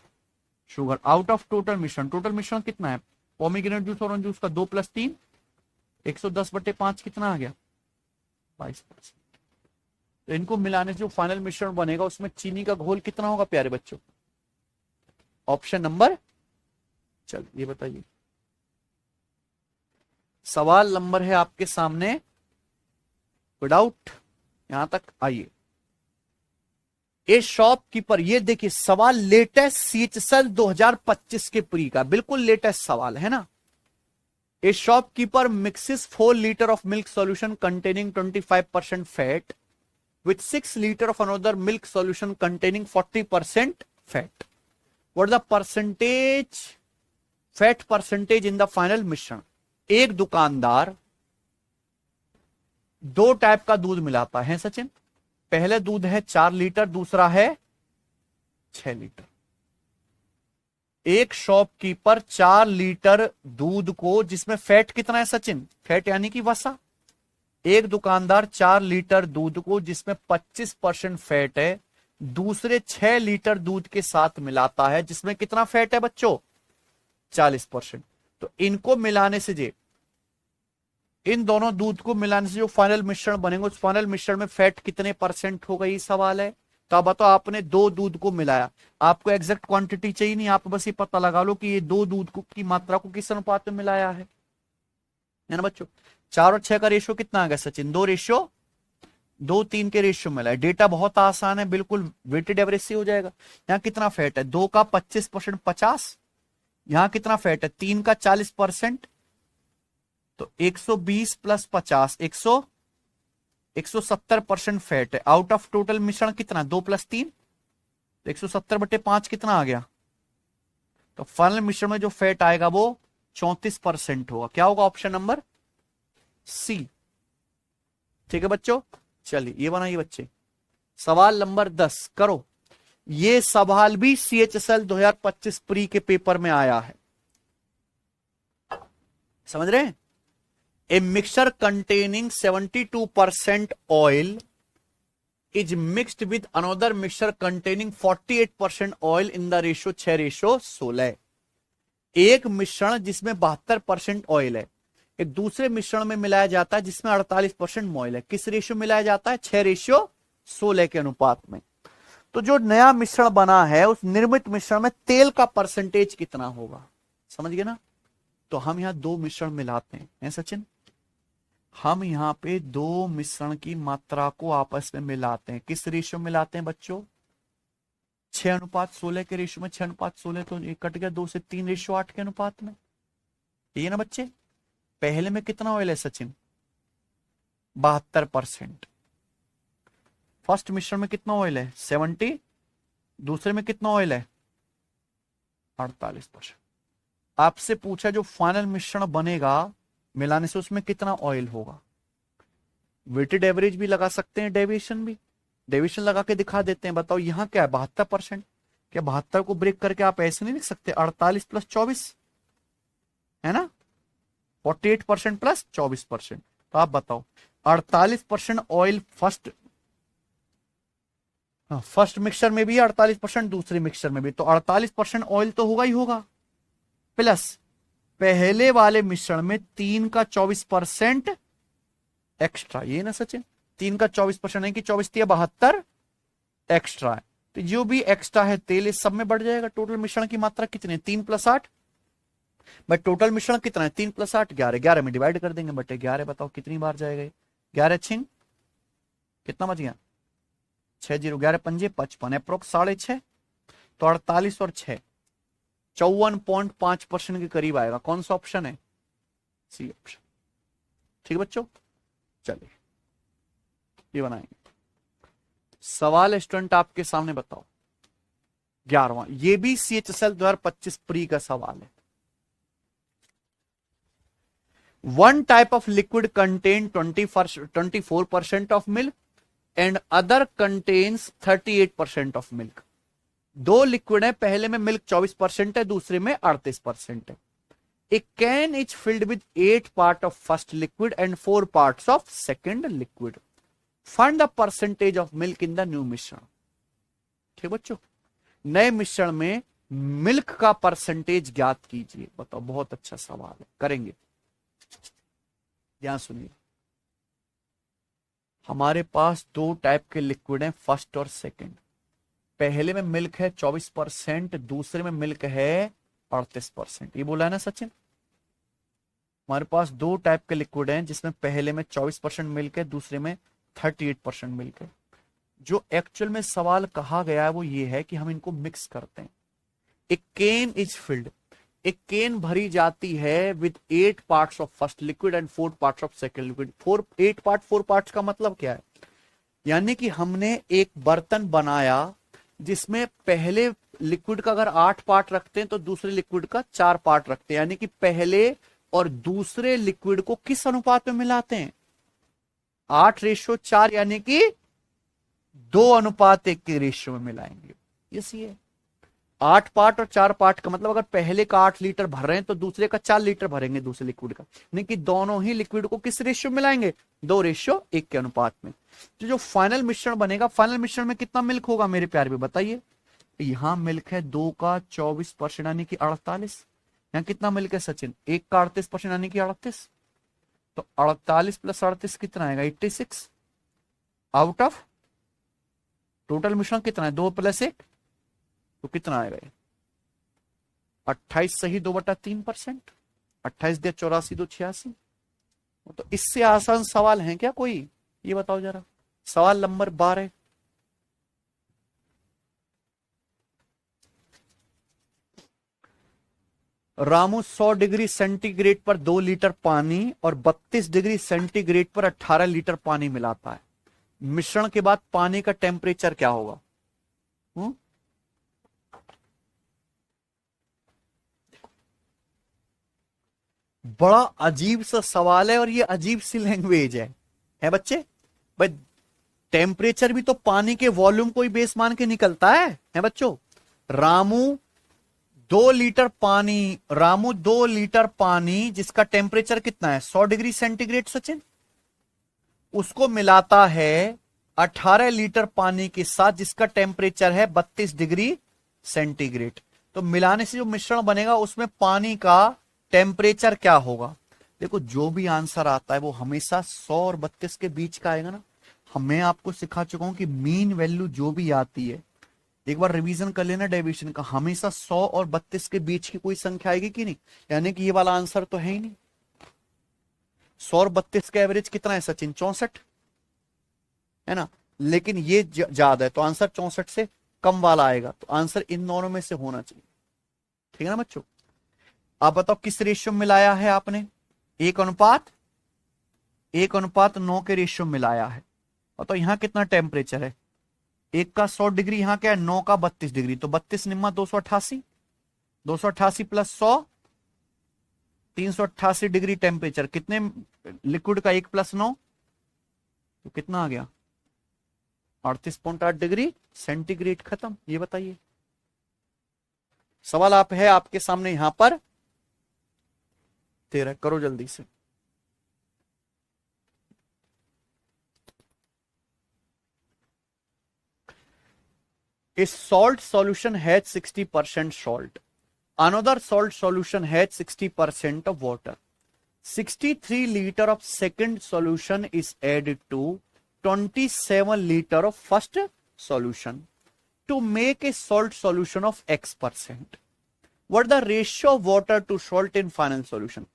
शुगर आउट ऑफ टोटल मिश्रण। टोटल मिश्रण कितना है, पोमीग्रेनेट जूस और ऑरेंज जूस का 2 + 3, 110/5 कितना आ गया 22%। तो इनको मिलाने से जो फाइनल मिश्रण बनेगा उसमें चीनी का घोल कितना होगा प्यारे बच्चों, ऑप्शन नंबर, चल ये बताइए। सवाल नंबर है आपके सामने, कोई डाउट, यहां तक आइए। ए शॉपकीपर, ये देखिए सवाल लेटेस्ट सीएचएसएल 2025 के प्री का, बिल्कुल लेटेस्ट सवाल है ना। ए shopkeeper mixes 4 litre of milk solution containing 25% fat with 6 liter of another milk solution containing 40% fat. What the percentage, fat percentage in the final मिश्रण। एक दुकानदार 2 टाइप का दूध मिलाता है सचिन। पहले दूध है 4 लीटर, दूसरा है 6 लीटर। एक शॉपकीपर 4 लीटर दूध को, जिसमें फैट कितना है सचिन, फैट यानी कि वसा, एक दुकानदार 4 लीटर दूध को जिसमें 25% फैट है, दूसरे 6 लीटर दूध के साथ मिलाता है जिसमें कितना फैट है बच्चों, 40%। तो इनको मिलाने से जे, इन दोनों दूध को मिलाने से जो फाइनल मिश्रण बनेगा, उस फाइनल मिश्रण में फैट कितने % होगा, ये सवाल है। तो अब बताओ, आपने 2 दूध को मिलाया, आपको एग्जैक्ट क्वांटिटी चाहिए नहीं, आप बस ये पता लगा लो कि ये 2 दूध की मात्रा को किस अनुपात में मिलाया है ना बच्चों। 4 और 6 का रेशियो कितना आ गया सचिन, 2:1। 2:3 के रेशियो मिला है। डेटा बहुत आसान है, बिल्कुल वेटेड एवरेज से हो जाएगा। यहाँ कितना फैट है, 2 का 25% 50। यहाँ कितना फैट है, 3 का 40%, तो 120 प्लस 50 170% फैट है। आउट ऑफ टोटल मिश्रण कितना, 2 + 3, 170/5 कितना आ गया। तो फाइनल मिश्रण में जो फैट आएगा वो 34% होगा। क्या होगा, ऑप्शन नंबर सी। ठीक है बच्चों, चलिए ये बनाइए बच्चे। सवाल नंबर 10 करो। ये सवाल भी CHSL 2025 प्री के पेपर में आया है, समझ रहे हैं। A mixture containing 72% oil is mixed with another mixture containing 48% oil in the ratio 6:16। एक मिश्रण जिसमें 72% ऑयल है, एक दूसरे मिश्रण में मिलाया जाता है जिसमें 48% ऑयल है। किस रेशियो मिलाया जाता है, 6:16 के अनुपात में। तो जो नया मिश्रण बना है उस निर्मित मिश्रण में तेल का परसेंटेज कितना होगा, समझ गए ना। तो हम यहां दो मिश्रण मिलाते हैं सचिन, हम यहां पे दो मिश्रण की मात्रा को आपस में मिलाते हैं। किस रेशियो मिलाते हैं बच्चों, 6:16 के रेशियो में। 6:16 तो ये कट गया 2 से 3:8 के अनुपात में, ये ना बच्चे। पहले में कितना ऑयल है सचिन, 72%। फर्स्ट मिश्रण में कितना ऑयल है, 70। दूसरे में कितना ऑयल है, 48%। आपसे पूछा जो फाइनल मिश्रण बनेगा मिलाने से उसमें कितना ऑयल होगा। वेटेड एवरेज भी लगा सकते हैं, डेविएशन भी, डेविएशन लगा के दिखा देते हैं। बताओ यहाँ क्या है, 72%। क्या 72 को ब्रेक करके आप ऐसे नहीं लिख सकते, 48 + 24 है ना, 48% + 24%। तो आप बताओ 48% ऑयल फर्स्ट मिक्सचर में भी, 48% दूसरे मिक्सचर में भी, तो 48% ऑयल तो होगा ही होगा, प्लस पहले वाले मिश्रण में 3 का 24% एक्स्ट्रा। ये ना सचिन, 3 का 24% नहीं कि 24 × 72 एक्स्ट्रा है। तो जो भी एक्स्ट्रा है तेल इस सब में बढ़ जाएगा। टोटल मिश्रण की मात्रा कितनी है, 3 + 8। बट टोटल मिश्रण कितना है, 3 + 8 11। 11 में डिवाइड कर देंगे बटे 11। बताओ कितनी बार जाएगा, 11 छिंग कितना बच गया, 6 0 11 5 55 अप्रोक्स 6.5। तो 48 और 6 54.5% के करीब आएगा। कौन सा ऑप्शन है, सी ऑप्शन। ठीक है बच्चों, चलिए ये बनाएंगे सवाल। स्टूडेंट आपके सामने बताओ 11वां, ये भी CHSL 2025 प्री का सवाल है। One type of liquid contain 24% of milk and other contains 38% of milk. दो लिक्विड है, पहले में मिल्क 24% है, दूसरे में 38% है। A can is filled with 8 part of first liquid and 4 parts of second liquid. Find the percentage of milk in the new मिश्रण। ठीक बच्चों, नए मिश्रण में मिल्क का परसेंटेज ज्ञात कीजिए। बताओ, बहुत अच्छा सवाल है, करेंगे, ध्यान सुनिए। हमारे पास दो टाइप के लिक्विड हैं, फर्स्ट और सेकेंड। पहले में मिल्क है 24%, दूसरे में मिल्क है 38%। ये बोला है ना सचिन। हमारे पास दो टाइप के लिक्विड हैं जिसमें पहले में 24% मिल्क है, दूसरे में 38% मिल्क है। जो एक्चुअल में सवाल कहा गया है वो ये है कि हम इनको मिक्स करते हैं। एक केन इज फिल्ड, एक केन भरी जाती है with 8 parts of first liquid and 4 parts of second liquid. 8 part 4 parts का मतलब क्या है, यानी कि हमने एक बर्तन बनाया जिसमें पहले लिक्विड का अगर 8 पार्ट रखते हैं तो दूसरे लिक्विड का 4 पार्ट रखते हैं। यानी कि पहले और दूसरे लिक्विड को किस अनुपात में मिलाते हैं, 8:4, यानी कि 2:1 के रेशियो में मिलाएंगे। ये 8 पार्ट और 4 पार्ट का मतलब अगर पहले का 8 लीटर भर रहे हैं तो दूसरे का 4 लीटर भरेंगे दूसरे लिक्विड का, यानी कि दोनों ही लिक्विड को किस रेशियो में मिलाएंगे, 2:1 के अनुपात में। तो जो फाइनल मिश्रण बनेगा, फाइनल मिश्रण में कितना मिल्क होगा मेरे प्यारे भी बताइए। यहां मिल्क है 2 का 24% यानी कि 48। यहां कितना मिल्क है सचिन, 1 का 38% यानी कि 38। तो 48 + 38 कितना आएगा, 86। आउट ऑफ टोटल मिश्रण कितना है, 2 + 1, तो कितना आएगा, 28 सही 2/3%। 28 × 84 = 86। तो इससे आसान सवाल है क्या कोई, ये बताओ जरा। सवाल नंबर 12, रामू 100 डिग्री सेंटीग्रेड पर 2 लीटर पानी और 32 डिग्री सेंटीग्रेड पर 18 लीटर पानी मिलाता है। मिश्रण के बाद पानी का टेम्परेचर क्या होगा? बड़ा अजीब सा सवाल है और ये अजीब सी लैंग्वेज है बच्चे। भाई टेम्परेचर भी तो पानी के वॉल्यूम को ही बेस मान के निकलता है बच्चों। रामू 2 लीटर पानी जिसका टेम्परेचर कितना है 100 डिग्री सेंटीग्रेड सचिन, उसको मिलाता है 18 लीटर पानी के साथ जिसका टेम्परेचर है 32 डिग्री सेंटीग्रेड। तो मिलाने से जो मिश्रण बनेगा उसमें पानी का टेम्परेचर क्या होगा? देखो जो भी आंसर आता है वो हमेशा 100 और 32 के बीच का आएगा ना। मैं आपको सिखा चुका हूं कि मीन वैल्यू जो भी आती है, एक बार रिवीजन कर लेना डेविएशन का, हमेशा 100 और 32 के बीच की कोई संख्या आएगी कि नहीं? यानी कि ये वाला आंसर तो है ही नहीं। 100 और 32 का एवरेज कितना है सचिन? 64 है ना, लेकिन ये ज्यादा है तो आंसर 64 से कम वाला आएगा। तो आंसर इन दोनों में से होना चाहिए। ठीक है ना बच्चों? आप बताओ किस रेशियो में मिलाया है आपने? 1:9 के रेशियो में मिलाया है। बताओ यहां कितना टेम्परेचर है? 1 का 100 डिग्री, यहां क्या है 9 का 32 डिग्री, तो 32 निम्मा 288, 288 प्लस 100 388 डिग्री टेम्परेचर। कितने लिक्विड का 1 प्लस 9 तो कितना आ गया? 38.8 डिग्री सेंटीग्रेड। खत्म। ये बताइए सवाल आप है आपके सामने यहां पर 13, करो जल्दी से। A salt solution has 60% salt. Another salt solution has 60% of water. 63 liter of second solution is added to 27 liter of first solution to make a salt solution of X%. What the ratio of water to salt in final solution?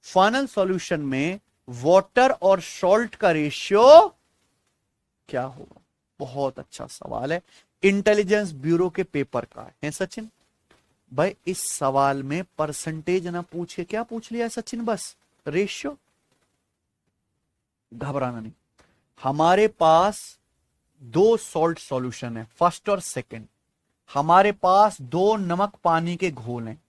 Final solution में water और salt का ratio क्या होगा? बहुत अच्छा सवाल है, intelligence bureau के पेपर का है सचिन। भाई इस सवाल में परसेंटेज ना पूछे, क्या पूछ लिया सचिन? बस रेशियो। घबराना नहीं। हमारे पास 2 सॉल्ट सॉल्यूशन है, फर्स्ट और सेकंड। हमारे पास 2 नमक पानी के घोल हैं।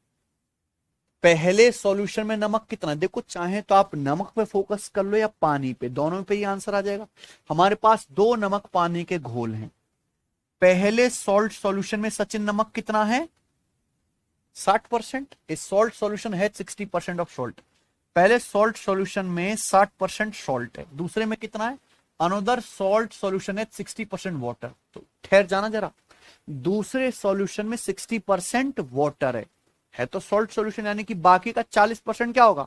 पहले सॉल्यूशन में नमक कितना? देखो चाहे तो आप नमक पे फोकस कर लो या पानी पे, दोनों पे ही आंसर आ जाएगा। हमारे पास 2 नमक पानी के घोल हैं। पहले सॉल्ट सॉल्यूशन में सचिन नमक कितना है? 60%। इस सॉल्ट सॉल्यूशन है 60% ऑफ सॉल्ट। पहले सॉल्ट सॉल्यूशन में 60% सॉल्ट है, दूसरे में कितना है? अनदर सॉल्ट सॉल्यूशन है 60% वाटर। तो ठहर जाना जरा, दूसरे सॉल्यूशन में 60% वाटर है तो सॉल्ट सॉल्यूशन, यानी कि बाकी का 40% क्या होगा?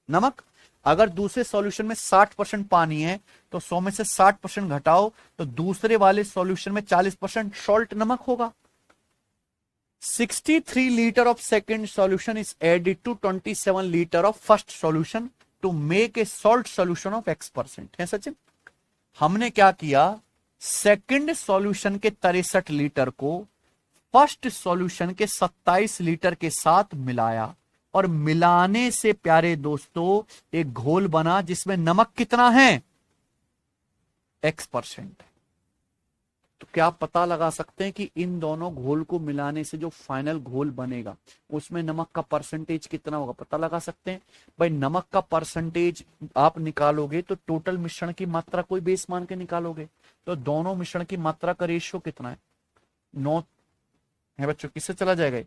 नमक। अगर दूसरे सॉल्यूशन में 60% पानी है तो 100 में से 60% घटाओ तो दूसरे वाले सॉल्यूशन में 40% सॉल्ट नमक होगा। 63 litre of second solution is added to 27 litre of first solution to make a salt solution of X%। है सचिन? हमने क्या किया, सेकेंड सॉल्यूशन के 63 लीटर को फर्स्ट सॉल्यूशन के 27 लीटर के साथ मिलाया और मिलाने से प्यारे दोस्तों एक घोल बना जिसमें नमक कितना है? X%। तो क्या आप पता लगा सकते हैं कि इन दोनों घोल को मिलाने से जो फाइनल घोल बनेगा उसमें नमक का परसेंटेज कितना होगा? पता लगा सकते हैं। भाई नमक का परसेंटेज आप निकालोगे तो टोटल मिश्रण की मात्रा कोई बेस मान के निकालोगे, तो दोनों मिश्रण की मात्रा का रेशियो कितना है? 9 है बच्चों। किससे चला जाएगा?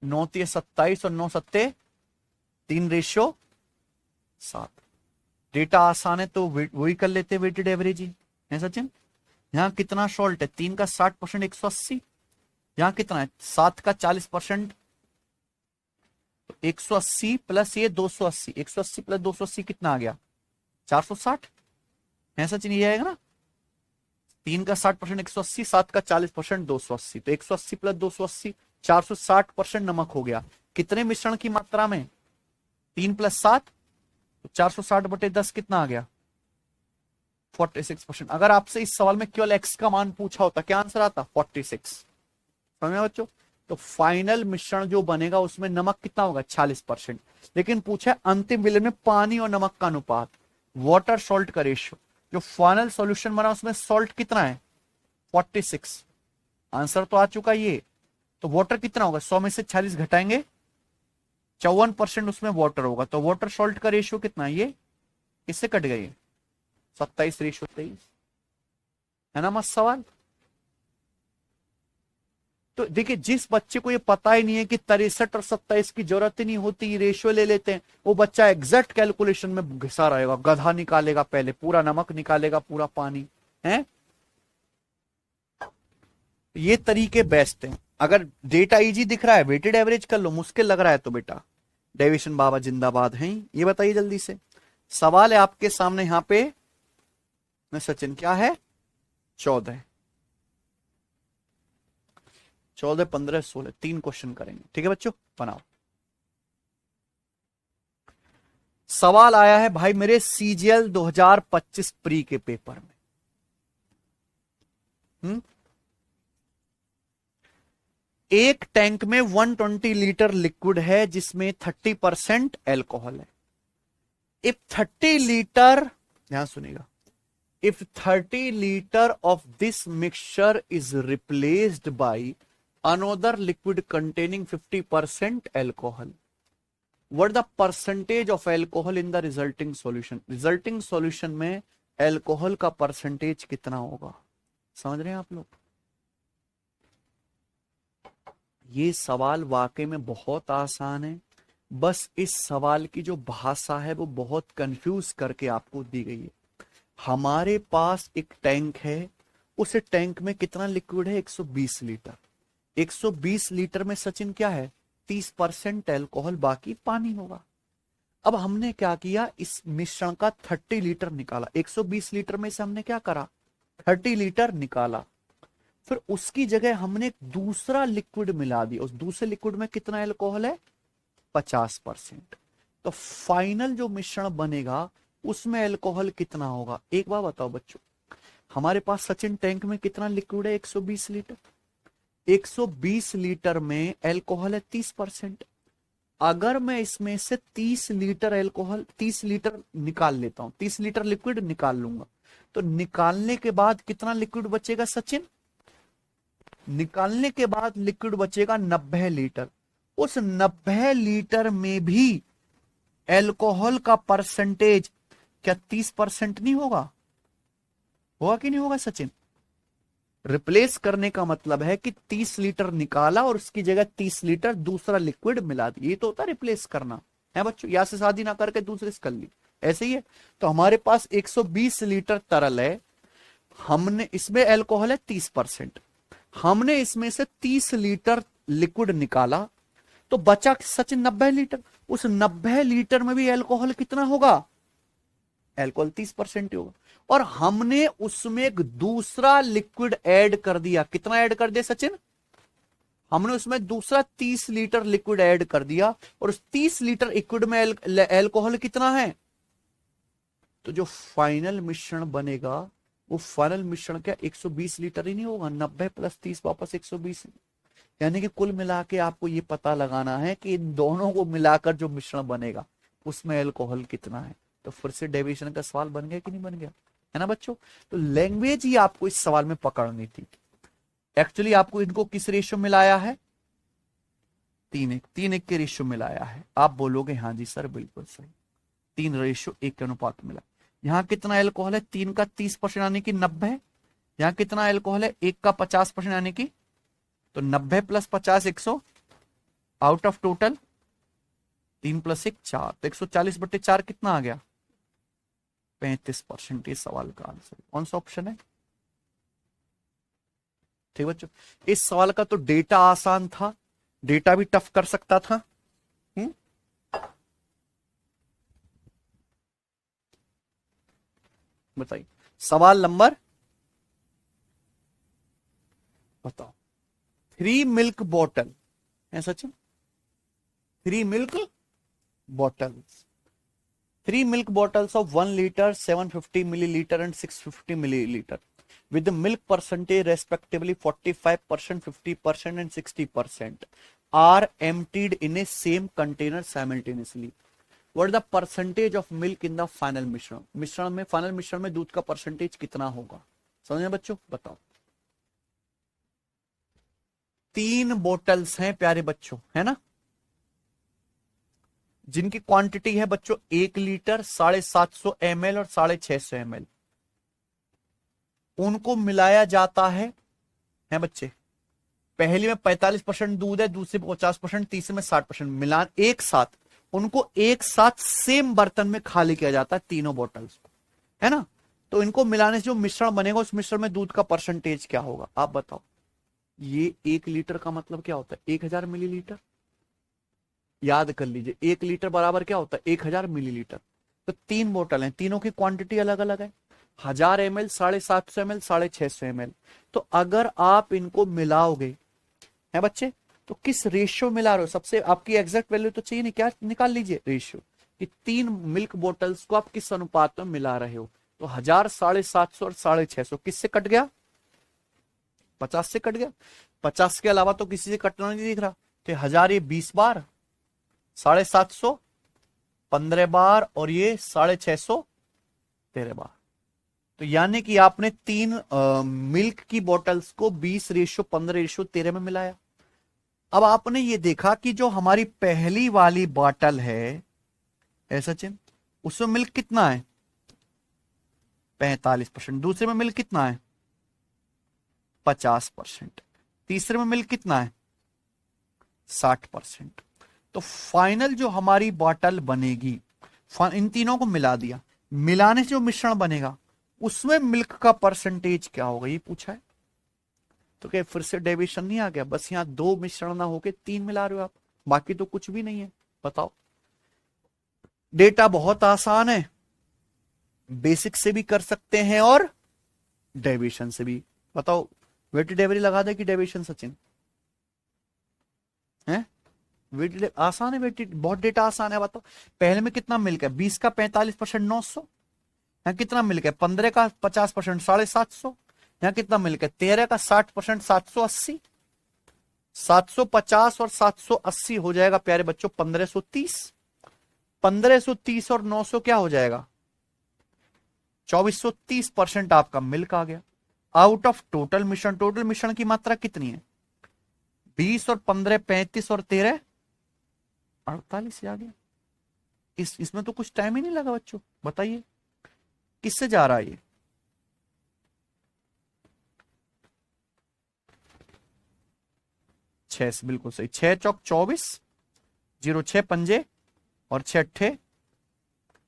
9 × 27 और 9 × 3 रेशियो 7। डेटा आसान है तो वही कर लेते वेटेड एवरेज ही है सचिन। यहां कितना सॉल्ट है? 3 का 60% 180। यहां कितना है? 7 का 40% 180 प्लस ये 280। 180 प्लस 280 कितना आ गया? 460 है सचिन, ये आएगा ना। 3 का 60% 180, 7 का 40% 280, तो 180 प्लस 280 460% नमक हो गया। कितने मिश्रण की मात्रा में? 3 + 7 तो 460/10 कितना आ गया? 46%। अगर आपसे इस सवाल में केवल x का मान पूछा होता क्या आंसर आता? 46। समझ में बच्चों? तो फाइनल मिश्रण जो बनेगा उसमें नमक कितना होगा? 46%। लेकिन पूछा है अंतिम विलय में पानी और नमक का अनुपात, वाटर सॉल्ट का रेशियो। जो फाइनल सॉल्यूशन बना उसमें सॉल्ट कितना है? 46। आंसर तो आ चुका ये। तो वाटर कितना होगा? 100 में से 46 घटाएंगे, 54% उसमें वाटर होगा। तो वाटर सॉल्ट का रेशियो कितना है? ये इससे कट गई, 27:23। है ना मस्त सवाल? तो देखिए, जिस बच्चे को ये पता ही नहीं है कि 63 और 27 की जरूरत ही नहीं होती, रेशियो ले लेते हैं, वो बच्चा एग्जैक्ट कैलकुलेशन में घिसा रहेगा, गधा निकालेगा, पहले पूरा नमक निकालेगा, पूरा पानी है। ये तरीके बेस्ट हैं। अगर डेटा इजी दिख रहा है वेटेड एवरेज कर लो, मुश्किल लग रहा है तो बेटा डेविएशन बाबा जिंदाबाद हैं। ये बताइए जल्दी से, सवाल है आपके सामने यहां पे सचिन, क्या है? 14, 14, 15, 16, 3 क्वेश्चन करेंगे। ठीक है बच्चों, बनाओ। सवाल आया है भाई मेरे सीजीएल 2025 प्री के पेपर में। एक टैंक में 120 लीटर लिक्विड है जिसमें 30% एल्कोहल है। इफ 30 लीटर, ध्यान सुनिएगा, if 30 litre of this mixture is replaced by another liquid containing 50% alcohol, what the percentage of alcohol in the resulting solution? Resulting solution में एल्कोहल का परसेंटेज कितना होगा? समझ रहे हैं आप लोग? ये सवाल वाकई में बहुत आसान है, बस इस सवाल की जो भाषा है वो बहुत कंफ्यूज करके आपको दी गई है। हमारे पास एक टैंक है, उस टैंक में कितना लिक्विड है? 120 लीटर। 120 लीटर में सचिन क्या है? 30% एल्कोहल, बाकी पानी होगा। अब हमने क्या किया, इस मिश्रण का 30 लीटर निकाला। 120 लीटर में से हमने क्या करा? 30 लीटर निकाला। फिर उसकी जगह हमने दूसरा लिक्विड मिला दिया। उस दूसरे लिक्विड में कितना एल्कोहल है? 50%। तो फाइनल जो मिश्रण बनेगा उसमें एल्कोहल कितना होगा? एक बार बताओ बच्चों, हमारे पास सचिन टैंक में कितना लिक्विड है? 120 लीटर। 120 लीटर में एल्कोहल है 30%। अगर मैं इसमें से 30 लीटर एल्कोहल, 30 लीटर निकाल लेता हूं, 30 लीटर लिक्विड निकाल लूंगा, तो निकालने के बाद कितना लिक्विड बचेगा सचिन? निकालने के बाद लिक्विड बचेगा 90 लीटर। उस 90 लीटर में भी एल्कोहल का परसेंटेज क्या 30% नहीं होगा? होगा कि नहीं होगा सचिन? रिप्लेस करने का मतलब है कि 30 लीटर निकाला और उसकी जगह 30 लीटर दूसरा लिक्विड मिला दिया। ये तो होता है रिप्लेस करना, है बच्चों? या से शादी ना करके दूसरे से कर ली, ऐसे ही है। तो हमारे पास 120 लीटर तरल है, हमने इसमें एल्कोहल है 30%, हमने इसमें से 30 लीटर लिक्विड निकाला, तो बचा सचिन 90 लीटर। उस 90 लीटर में भी एल्कोहल कितना होगा? एल्कोहल 30% होगा। और हमने उसमें एक दूसरा लिक्विड ऐड कर दिया। कितना ऐड कर दिया सचिन? हमने उसमें दूसरा 30 लीटर लिक्विड ऐड कर दिया, और उस 30 लीटर लिक्विड में एल्कोहल कितना है? तो जो फाइनल मिश्रण बनेगा वो फाइनल मिश्रण क्या 120 लीटर ही नहीं होगा? 90 + 30 वापस 120। यानी कि कुल मिला के आपको ये पता लगाना है कि इन दोनों को मिलाकर जो मिश्रण बनेगा उसमें एल्कोहल कितना है। तो फिर से डेविएशन का सवाल बन गया कि नहीं बन गया? है ना बच्चों? तो लैंग्वेज ही आपको इस सवाल में पकड़नी थी। एक्चुअली आपको इनको किस रेशियो मिलाया है? 3:1 के रेशियो मिलाया है। आप बोलोगे हाँ जी सर बिल्कुल सही, 3:1 के अनुपात मिला। यहाँ कितना एल्कोहल है? 3 का 30% यानी कि 90। यहाँ कितना एल्कोहल है? 1 का 50% यानी कि, तो 90 + 50 100, आउट ऑफ टोटल 3 + 1 4, तो 140/4 कितना आ गया? 35%। इस सवाल का आंसर कौन सा ऑप्शन है? ठीक बच्चों, इस सवाल का तो डेटा आसान था, डेटा भी टफ कर सकता था। बताइए सवाल नंबर, बताओ। 3 मिल्क बॉटल है Sachin, 3 milk bottles 3 milk bottles of 1 liter, 750 milliliter and 650 milliliter with the milk percentage respectively 45%, 50% and 60% are emptied in a same container simultaneously. What is the percentage of milk in the final मिश्रण? मिश्रण में, final मिश्रण में दूध का percentage कितना होगा? समझे बच्चों? बताओ। 3 बोतल्स हैं प्यारे बच्चों, है ना, जिनकी क्वांटिटी है बच्चों 1 लीटर, 750 ml और 650 ml। उनको मिलाया जाता है बच्चे। पहली में 45% दूध है, दूसरी में 50%, तीसरे में 60%। मिलान एक साथ, उनको एक साथ सेम बर्तन में खाली किया जाता है तीनों बॉटल्स को, है ना। तो इनको मिलाने से जो मिश्रण बनेगा उस मिश्रण में दूध का परसेंटेज क्या होगा आप बताओ। ये 1 लीटर का मतलब क्या होता है? 1000 मिलीलीटर। याद कर लीजिए, 1 लीटर बराबर क्या होता है? 1000 मिलीलीटर। तो 3 बोतल हैं, तीनों की क्वांटिटी अलग अलग है, 1000 ml, 750 ml, 650 ml। तो अगर आप इनको मिलाओगे है बच्चे, तो किस रेशियो मिला रहे हो? सबसे आपकी एग्जैक्ट वैल्यू तो चाहिए नहीं, क्या निकाल लीजिए रेशियो कि 3 मिल्क बोटल्स को आप किस अनुपात में मिला रहे हो। तो 1000, 750 और 650 किससे कट गया? 50 से कट गया। 50 के अलावा तो किसी से कटना नहीं दिख रहा। तो 1000 ये 20 बार, 750 15 बार और ये 650 13 बार। तो यानी कि आपने 3 मिल्क की बोतल्स को 20:15:13 में मिलाया। अब आपने ये देखा कि जो हमारी पहली वाली बॉटल है सचिन, उसमें मिल्क कितना है? 45%। दूसरे में मिल्क कितना है? 50%। तीसरे में मिल्क कितना है? 60%। तो फाइनल जो हमारी बॉटल बनेगी, इन तीनों को मिला दिया, मिलाने से जो मिश्रण बनेगा उसमें मिल्क का परसेंटेज क्या होगा, ये पूछा है। तो क्या फिर से डेविएशन नहीं आ गया? बस यहां 2 मिश्रण ना होके 3 मिला रहे हो आप, बाकी तो कुछ भी नहीं है। बताओ, डेटा बहुत आसान है, बेसिक से भी कर सकते हैं और डेविएशन से भी। बताओ, वेटेड एवरेज लगा दे कि डेविएशन सचिन? है वेटेड आसान है, वेटेड बहुत डेटा आसान है। बताओ, पहले में कितना मिल्क है? 20 का 45% 900। यहाँ कितना मिल्क है? 15 का 50% 750। यहाँ कितना मिल्क है? 13 का 60% 780। 750 और 780 हो जाएगा प्यारे बच्चों 1530। 1530 और 900 क्या हो जाएगा? 2430% आपका मिल्क आ गया आउट ऑफ टोटल मिश्रण। टोटल मिश्रण की मात्रा कितनी है? 20 और 15 35 और 13 48 आ गया। इसमें तो कुछ टाइम ही नहीं लगा बच्चों। बताइए किससे जा रहा है ये? छह से, बिल्कुल सही। 6 चौक 24, 06 पंजे और 6 अट्ठे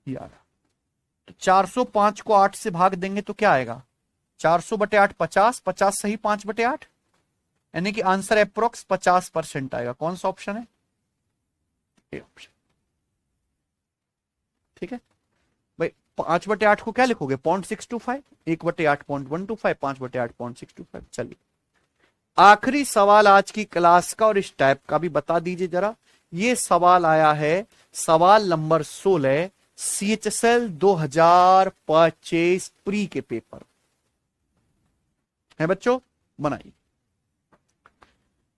11। तो 405 को 8 से भाग देंगे तो क्या आएगा? 400/8 50, 50 सही 5/8, यानी कि आंसर अप्रोक्स 50% आएगा। कौन सा ऑप्शन है? A option. ठीक है भाई। 5/8 को क्या लिखोगे? 0.625। 1/8 0.125, 5/8 0.625। चलिए, आखिरी सवाल आज की क्लास का और इस टाइप का भी बता दीजिए जरा। ये सवाल आया है, सवाल नंबर 16, CHSL 2025 प्री के पेपर है बच्चों, बनाइए।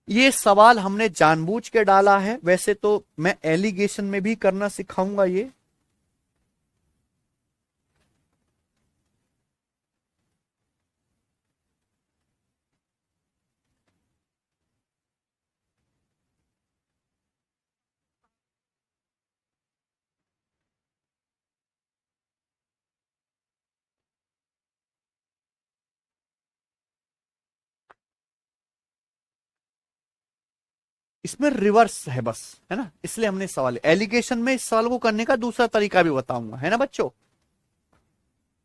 ये सवाल हमने जानबूझ के डाला है, वैसे तो मैं एलिगेशन में भी करना सिखाऊंगा ये। इसमें रिवर्स है बस, है ना, इसलिए हमने सवाल एलिगेशन में इस सवाल को करने का दूसरा तरीका भी बताऊंगा, है ना बच्चों।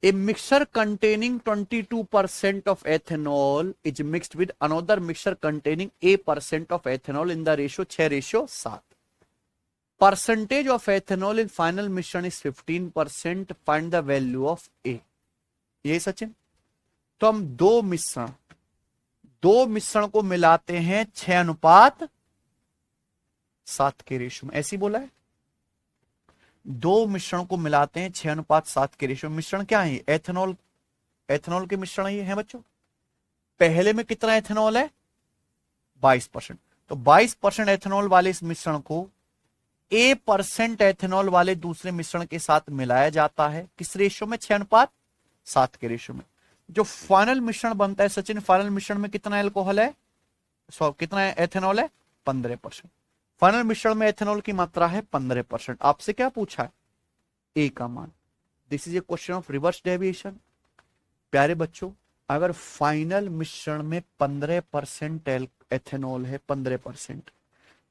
A mixture containing 22% of ethanol is mixed with another mixture containing A% of ethanol in the ratio 6:7. Percentage of ethanol in final mission is 15%. Find the value of A. ये सचिन, तो हम दो मिश्रण को मिलाते हैं 6:7 के रेशियो में, ऐसी बोला है। दो मिश्रण को मिलाते हैं 6:7 के रेशियो। मिश्रण क्या है? एथेनॉल, एथेनॉल के मिश्रण ये है बच्चों। पहले में कितना एथेनॉल है? 22%। तो 22% एथेनॉल वाले इस मिश्रण को A% एथेनॉल वाले दूसरे मिश्रण के साथ मिलाया जाता है। किस रेशियो में? 6:7 के रेशियो में। जो फाइनल मिश्रण बनता है सचिन, फाइनल मिश्रण में कितना अल्कोहल है? कितना एथेनॉल है? 15%। फाइनल मिश्रण में एथेनॉल की मात्रा है 15%। आपसे क्या पूछा है? ए का मान। This is a question of reverse deviation. प्यारे बच्चों, अगर फाइनल मिश्रण में 15% एथेनॉल है, 15%,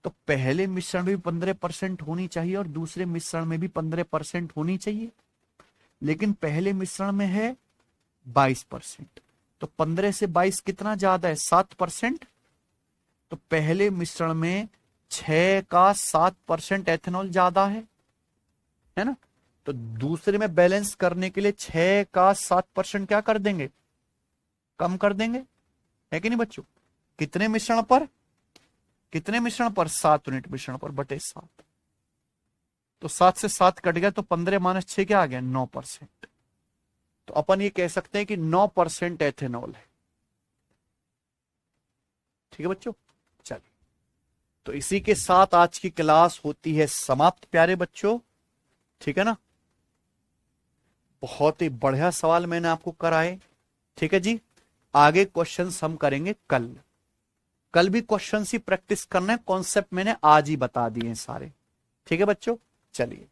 तो पहले मिश्रण में भी 15% होनी चाहिए और दूसरे मिश्रण में भी 15% होनी चाहिए। लेकिन पहले मिश्रण में है 22%, तो 15 से 22 कितना ज्यादा है? 7%। तो पहले मिश्रण में 6 का 7% एथेनॉल ज्यादा है ना। तो दूसरे में बैलेंस करने के लिए 6 का 7% क्या कर देंगे? कम कर देंगे, है कि नहीं बच्चों? कितने मिश्रण पर? कितने मिश्रण पर? 7 यूनिट मिश्रण पर बटे 7। तो 7 से 7 कट गया, तो 15 - 6 क्या आ गया? 9%। तो अपन ये कह सकते हैं कि 9% एथेनॉल है। ठीक है बच्चों, चलिए। तो इसी के साथ आज की क्लास होती है समाप्त प्यारे बच्चों। ठीक है ना। बहुत ही बढ़िया सवाल मैंने आपको कराए। ठीक है जी। आगे क्वेश्चंस हम करेंगे कल। कल भी क्वेश्चंस ही प्रैक्टिस करना है, कॉन्सेप्ट मैंने आज ही बता दिए हैं सारे। ठीक है बच्चों, चलिए।